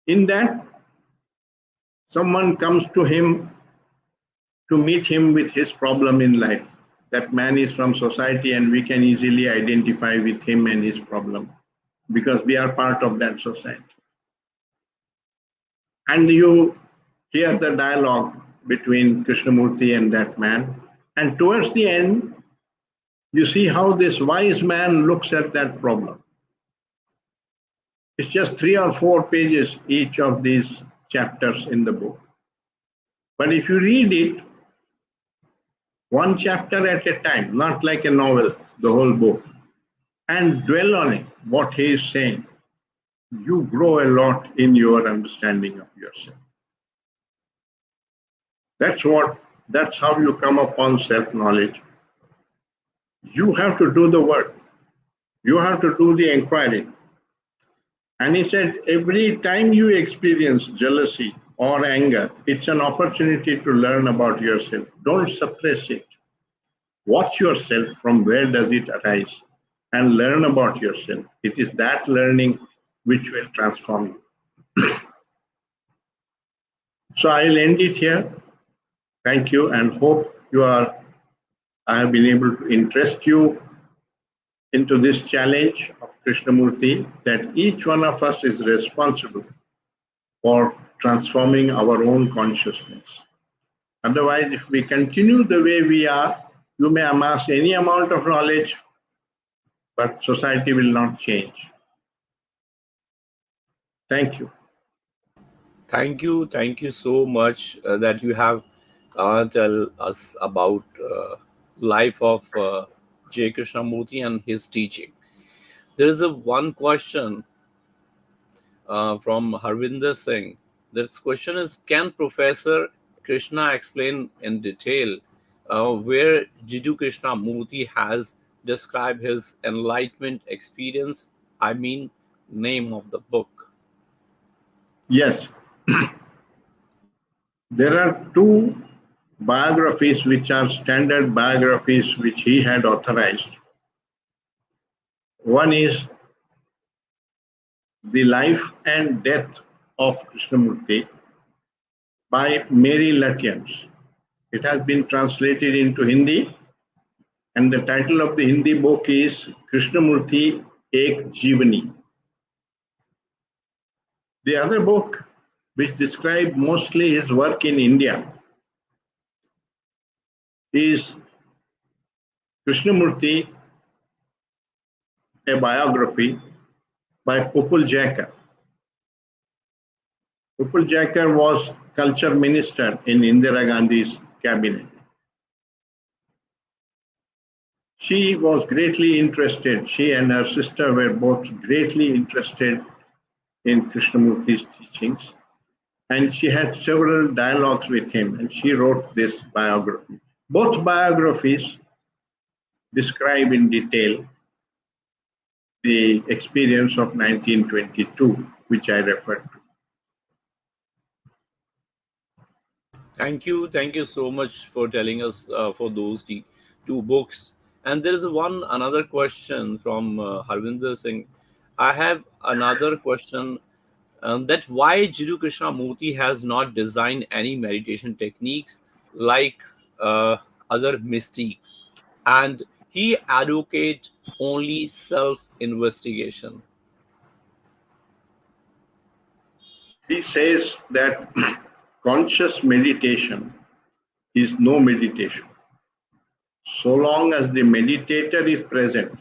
In that, someone comes to him to meet him with his problem in life. That man is from society and we can easily identify with him and his problem because we are part of that society. And you hear the dialogue between Krishnamurti and that man. And towards the end, you see how this wise man looks at that problem. It's just 3 or 4 pages, each of these chapters in the book. But if you read it, one chapter at a time, not like a novel, the whole book, and dwell on it, what he is saying, you grow a lot in your understanding of yourself. That's how you come upon self-knowledge. You have to do the work. You have to do the inquiry. And he said, every time you experience jealousy or anger, it's an opportunity to learn about yourself. Don't suppress it. Watch yourself from where does it arise and learn about yourself. It is that learning which will transform you. So I'll end it here. Thank you and hope I have been able to interest you into this challenge of Krishnamurti that each one of us is responsible for transforming our own consciousness. Otherwise, if we continue the way we are, you may amass any amount of knowledge, but society will not change. Thank you. Thank you so much that you have tell us about life of J. Krishnamurti and his teaching. There is one question from Harvinder Singh. This question is, can Professor Krishna explain in detail where Jiddu Krishnamurti has described his enlightenment experience? I mean, name of the book. Yes. There are 2 biographies which are standard biographies which he had authorized. One is The Life and Death of Krishnamurti by Mary Lutyens. It has been translated into Hindi, and the title of the Hindi book is Krishnamurti, Ek Jeevani. The other book, which describes mostly his work in India, is Krishnamurti, a biography by Upul Jacker. Upul Jacker was culture minister in Indira Gandhi's cabinet. She was greatly interested, she and her sister were both greatly interested in Krishnamurti's teachings, and she had several dialogues with him, and she wrote this biography. Both biographies describe in detail the experience of 1922, which I referred to. Thank you so much for telling us for those two books. And there is another question from Harvinder Singh. I have another question, that why Jiddu Krishnamurti has not designed any meditation techniques like other mystics, and he advocate only self-investigation. He says that conscious meditation is no meditation. So long as the meditator is present,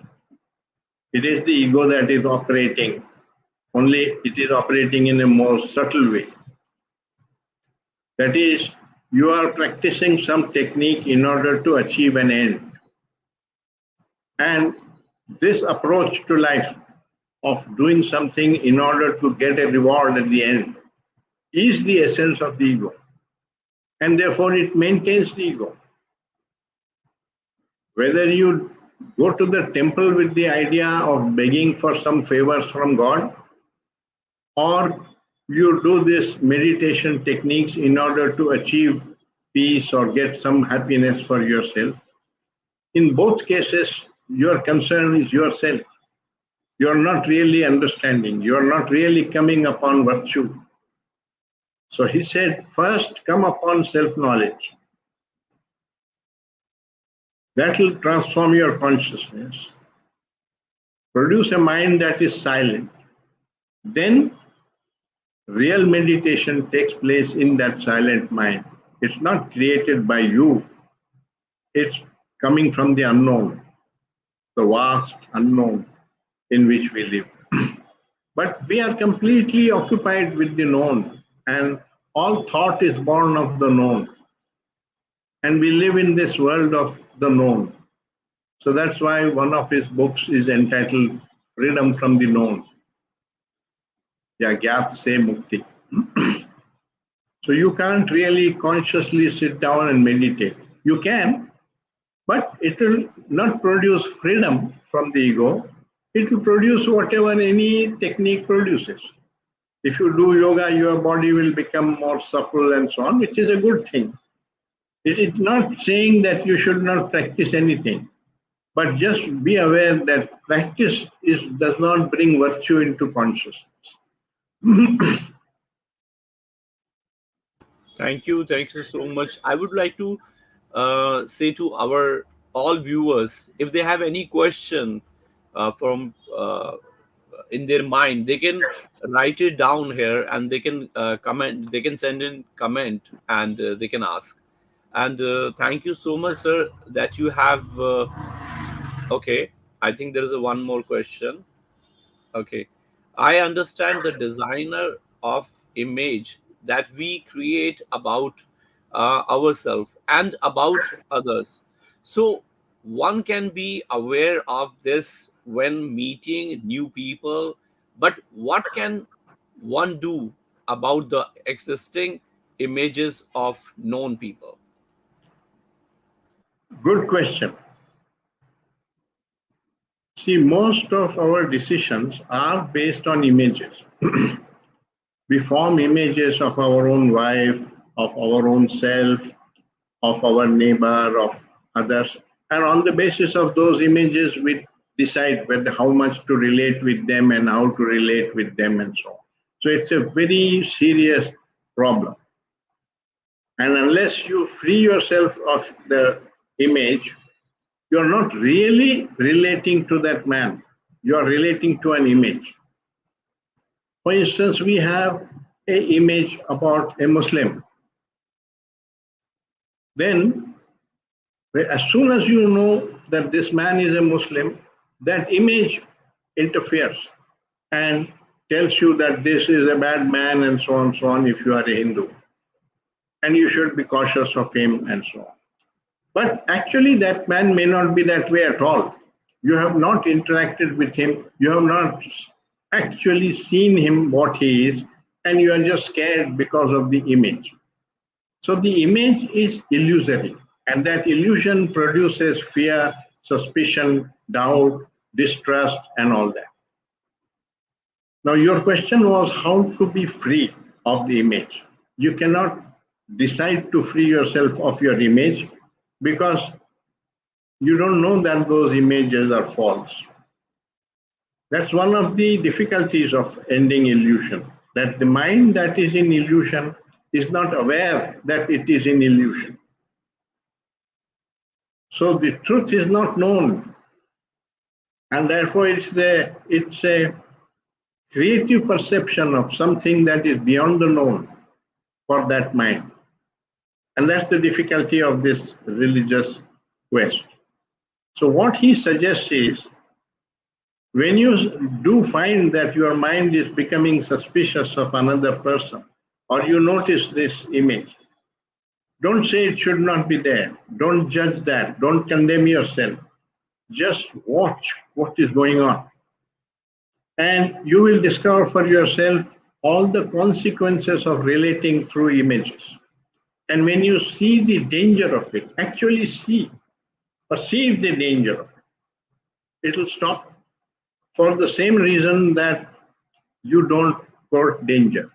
it is the ego that is operating, only it is operating in a more subtle way. That is, you are practicing some technique in order to achieve an end. And this approach to life of doing something in order to get a reward at the end is the essence of the ego. And therefore, it maintains the ego. Whether you go to the temple with the idea of begging for some favors from God, or you do this meditation techniques in order to achieve peace or get some happiness for yourself, in both cases, your concern is yourself. You are not really understanding. You are not really coming upon virtue. So he said, first come upon self-knowledge. That will transform your consciousness. Produce a mind that is silent. Then real meditation takes place in that silent mind. It's not created by you. It's coming from the unknown, the vast unknown in which we live. But we are completely occupied with the known, and all thought is born of the known. And we live in this world of the known. So that's why one of his books is entitled Freedom from the Known. Ya Gyat Se Mukti. So you can't really consciously sit down and meditate. You can, but it will not produce freedom from the ego. It will produce whatever any technique produces. If you do yoga, your body will become more supple and so on, which is a good thing. It is not saying that you should not practice anything, but just be aware that practice does not bring virtue into consciousness. Thank you so much. I would like to say to our all viewers, if they have any question from in their mind, they can write it down here, and they can comment. They can send in comment, and they can ask. And thank you so much, sir, that you have. Okay, I think there is a one more question. Okay. I understand the designer of image that we create about ourselves and about others. So one can be aware of this when meeting new people, but what can one do about the existing images of known people? Good question. See, most of our decisions are based on images. We form images of our own wife, of our own self, of our neighbor, of others. And on the basis of those images, we decide whether how much to relate with them and how to relate with them and so on. So it's a very serious problem. And unless you free yourself of the image, you're not really relating to that man. you are relating to an image. For instance, we have an image about a Muslim. Then, as soon as you know that this man is a Muslim, that image interferes and tells you that this is a bad man and so on, if you are a Hindu. And you should be cautious of him and so on. But actually, that man may not be that way at all. You have not interacted with him, you have not actually seen him what he is, and you are just scared because of the image. So the image is illusory, and that illusion produces fear, suspicion, doubt, distrust, and all that. Now, your question was how to be free of the image. You cannot decide to free yourself of your image because you don't know that those images are false. That's one of the difficulties of ending illusion, that the mind that is in illusion is not aware that it is in illusion. So the truth is not known, and therefore it's a creative perception of something that is beyond the known for that mind. And that's the difficulty of this religious quest. So what he suggests is, when you do find that your mind is becoming suspicious of another person, or you notice this image, don't say it should not be there. Don't judge that. Don't condemn yourself. Just watch what is going on. And you will discover for yourself all the consequences of relating through images. And when you see the danger of it, actually perceive the danger of it, it will stop. For the same reason that you don't court danger.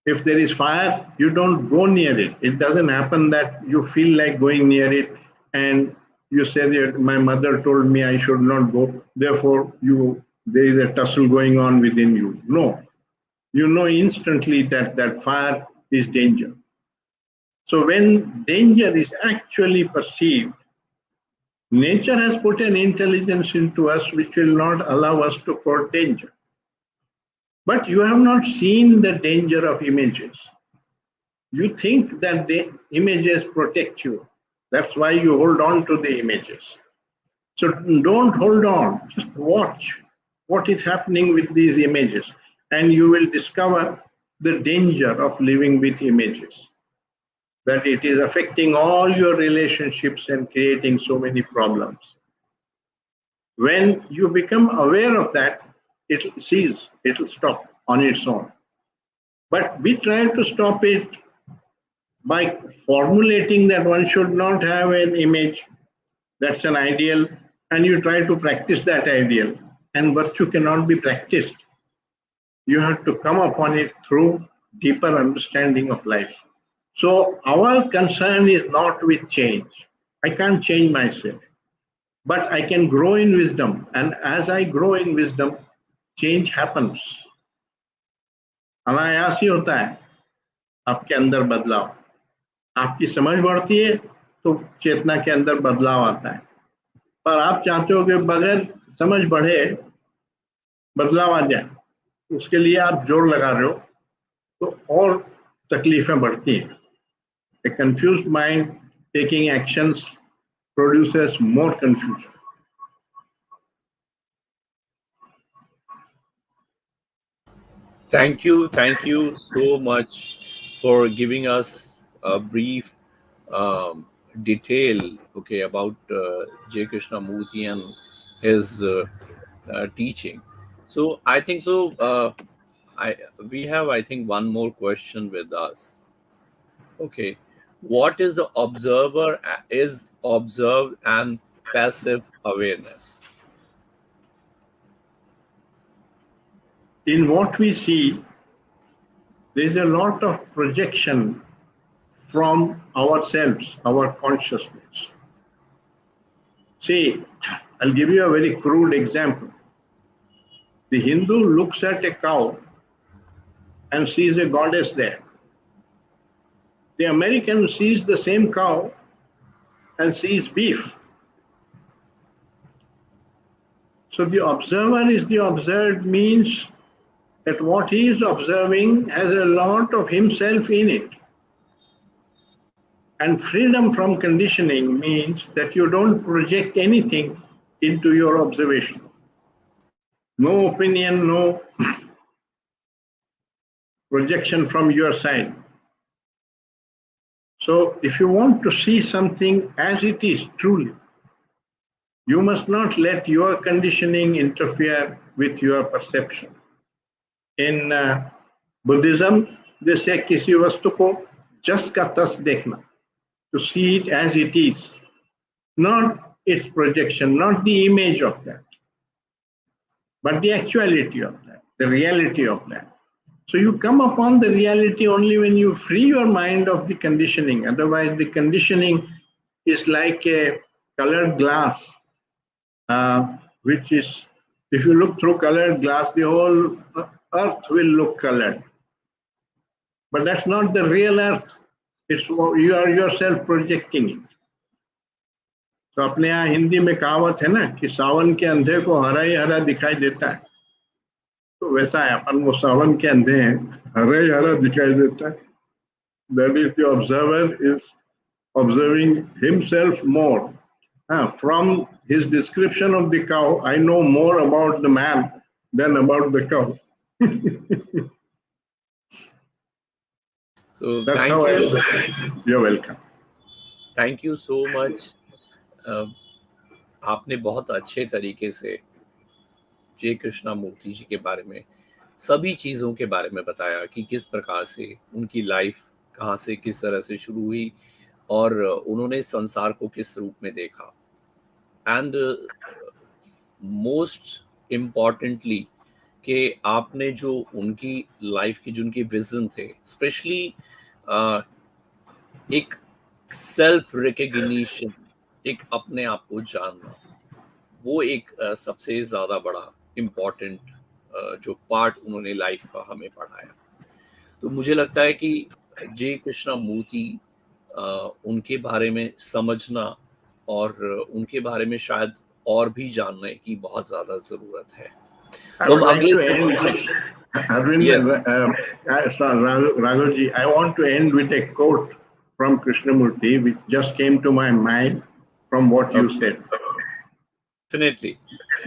If there is fire, you don't go near it. It doesn't happen that you feel like going near it and you say that my mother told me I should not go, therefore there is a tussle going on within you. No, you know instantly that fire is danger. So when danger is actually perceived, nature has put an intelligence into us which will not allow us to court danger. But you have not seen the danger of images. You think that the images protect you. That's why you hold on to the images. So don't hold on, just watch what is happening with these images, and you will discover the danger of living with images, that it is affecting all your relationships and creating so many problems. When you become aware of that, it will cease, it will stop on its own. But we try to stop it by formulating that one should not have an image, that's an ideal, and you try to practice that ideal. And virtue cannot be practiced. You have to come upon it through deeper understanding of life. So our concern is not with change. I can't change myself, but I can grow in wisdom. And as I grow in wisdom, change happens. अनायास ही होता है आपके अंदर बदलाव. आपकी समझ बढ़ती है तो चेतना के अंदर बदलाव आता है. पर आप चाहते हो कि बगैर समझ बढ़े बदलाव आ जाए, उसके लिए आप जोर लगा रहे हो तो और तकलीफें बढ़ती हैं. A confused mind taking actions produces more confusion. Thank you so much for giving us a brief detail, okay, about J. Krishnamurti and his teaching. So I think so. I we have, I think, one more question with us. Okay, what is the observer is observed and passive awareness? In what we see, there's a lot of projection from ourselves, our consciousness. See, I'll give you a very crude example. The Hindu looks at a cow and sees a goddess there. The American sees the same cow and sees beef. So the observer is the observed means that what he is observing has a lot of himself in it. And freedom from conditioning means that you don't project anything into your observation. No opinion, no projection from your side. So if you want to see something as it is truly, you must not let your conditioning interfere with your perception. In Buddhism, they say किसी वस्तु को जस का तस देखना, to see it as it is, not its projection, not the image of that, but the actuality of that, the reality of that. So you come upon the reality only when you free your mind of the conditioning. Otherwise, the conditioning is like a colored glass, which is, if you look through colored glass, the whole earth will look colored. But that's not the real earth. It's you are yourself projecting it. तो अपने यहाँ हिंदी में कहावत है ना कि सावन के अंधे को हरा ही हरा दिखाई देता है, तो वैसा है, अपन वो सावन के अंधे हैं, हरा ही हरा दिखाई देता है. That is, the observer is observing himself more. From his description of the cow, I know more about the man than about the cow. So That's thank how I you. understand. You're welcome. Thank you so much. आपने बहुत अच्छे तरीके से जय कृष्णमूर्ति जी के बारे में, सभी चीज़ों के बारे में बताया कि किस प्रकार से उनकी लाइफ कहाँ से किस तरह से शुरू हुई और उन्होंने संसार को किस रूप में देखा. एंड मोस्ट इम्पॉर्टेंटली कि आपने जो उनकी लाइफ की जो उनके विजन थे, स्पेशली एक सेल्फ रिकग्निशन, एक अपने आप को जानना, वो एक सबसे ज़्यादा बड़ा इम्पॉर्टेंट जो पार्ट उन्होंने लाइफ का हमें पढ़ाया. तो मुझे लगता है कि जय कृष्णमूर्ति उनके बारे में समझना और उनके बारे में शायद और भी जानने की बहुत ज़्यादा ज़रूरत है. I तो would हम like अगले to end, Arvind Yes. Raghavji, I want to end with a quote from Krishnamurti, which just came to my mind from what you said. Definitely.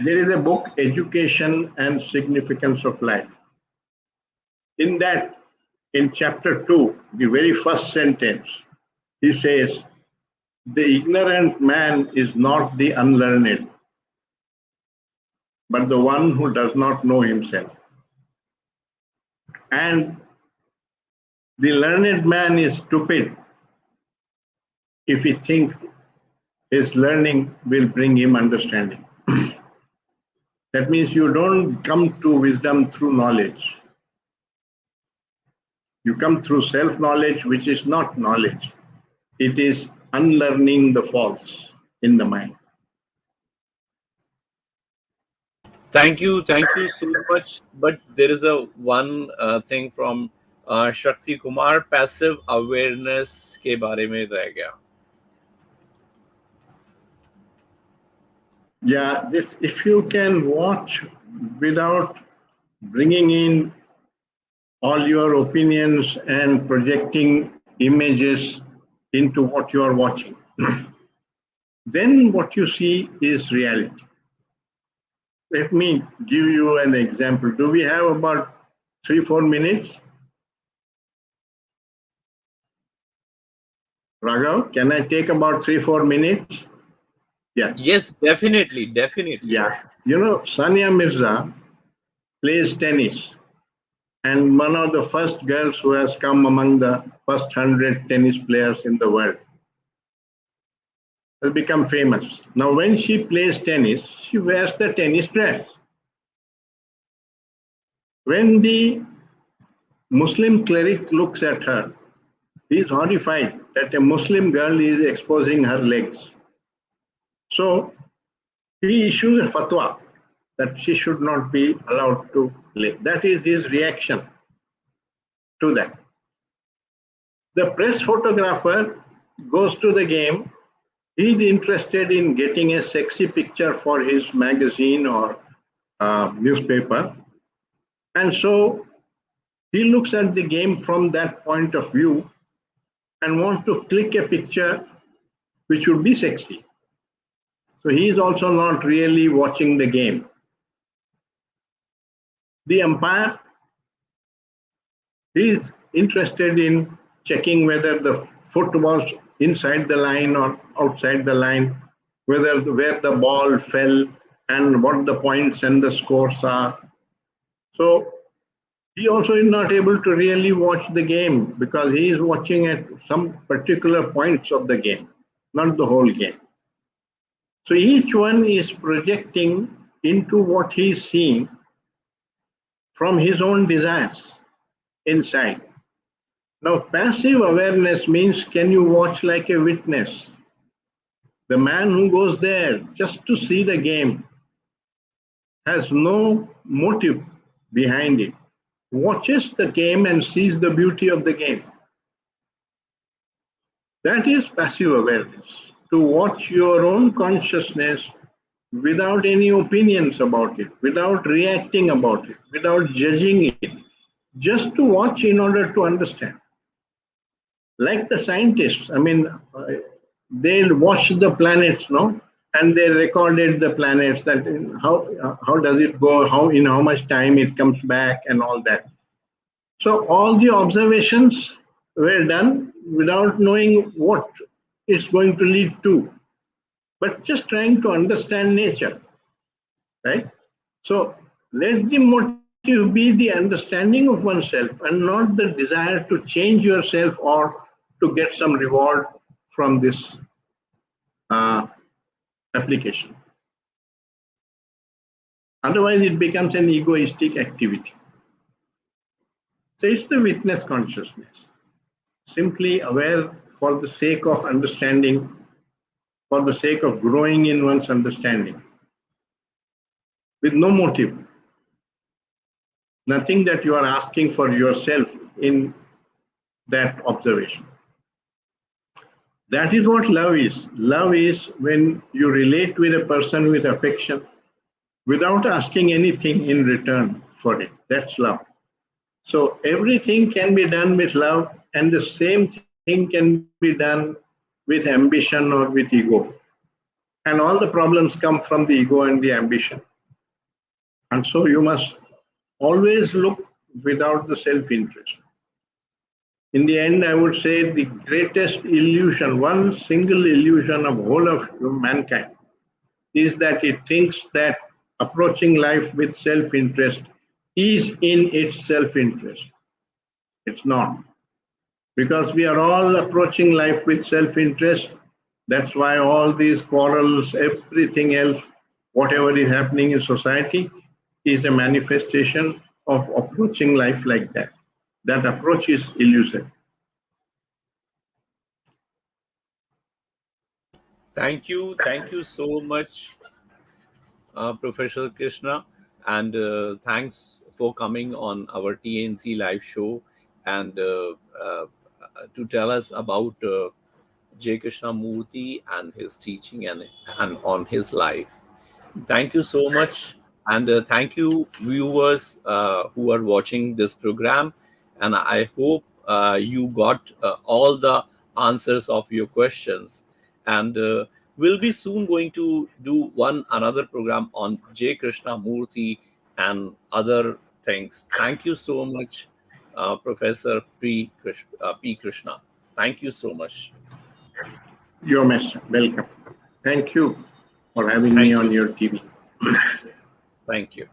There is a book, Education and Significance of Life. In that, in chapter 2, the very first sentence, he says, the ignorant man is not the unlearned, but the one who does not know himself. And the learned man is stupid if he thinks his learning will bring him understanding. That means you don't come to wisdom through knowledge. You come through self-knowledge, which is not knowledge. It is unlearning the false in the mind. Thank you so much. But there is a one thing from Shakti Kumar, passive awareness के बारे में रह गया. Yeah, this, if you can watch without bringing in all your opinions and projecting images into what you are watching, then what you see is reality. Let me give you an example. Do we have about 3-4 minutes? Raghav, can I take about 3-4 minutes? Yeah. Yes, definitely. Yeah. You know, Sania Mirza plays tennis, and one of the first girls who has come among the first 100 tennis players in the world, has become famous. Now, when she plays tennis, she wears the tennis dress. When the Muslim cleric looks at her, he is horrified that a Muslim girl is exposing her legs. So he issues a fatwa that she should not be allowed to play. That is his reaction to that. The press photographer goes to the game He's interested in getting a sexy picture for his magazine or newspaper. And so he looks at the game from that point of view and wants to click a picture which would be sexy. So he is also not really watching the game. The umpire is interested in checking whether the foot was inside the line or outside the line, where the ball fell, and what the points and the scores are. So he also is not able to really watch the game because he is watching at some particular points of the game, not the whole game. So each one is projecting into what he is seeing from his own desires inside. Now, passive awareness means can you watch like a witness? The man who goes there just to see the game has no motive behind it, watches the game and sees the beauty of the game. That is passive awareness, to watch your own consciousness without any opinions about it, without reacting about it, without judging it, just to watch in order to understand. Like the scientists, I mean, they watched the planets, no, and they recorded the planets, that how does it go, how in how much time it comes back, and all that. So all the observations were done without knowing what it's going to lead to, but just trying to understand nature, right? So let the motive be the understanding of oneself and not the desire to change yourself or to get some reward from this uh, application. Otherwise, it becomes an egoistic activity. So it's the witness consciousness, simply aware for the sake of understanding, for the sake of growing in one's understanding, with no motive, nothing that you are asking for yourself in that observation. That is what love is. Love is when you relate with a person with affection without asking anything in return for it. That's love. So everything can be done with love, and the same thing can be done with ambition or with ego. And all the problems come from the ego and the ambition. And so you must always look without the self interest. In the end, I would say the greatest illusion, one single illusion of whole of mankind, is that it thinks that approaching life with self-interest is in its self-interest. It's not. Because we are all approaching life with self-interest. That's why all these quarrels, everything else, whatever is happening in society, is a manifestation of approaching life like that. That approach is illusion. Thank you so much, Professor Krishna, and thanks for coming on our TNC live show and to tell us about J. Krishnamurti and his teaching and on his life. Thank you so much. And thank you, viewers who are watching this program. And I hope you got all the answers of your questions. And we'll be soon going to do one another program on J. Krishnamurti and other things. Thank you so much, Professor P. Krishna. Thank you so much. You're most welcome. Thank you for having me Thank you. on your TV. Thank you.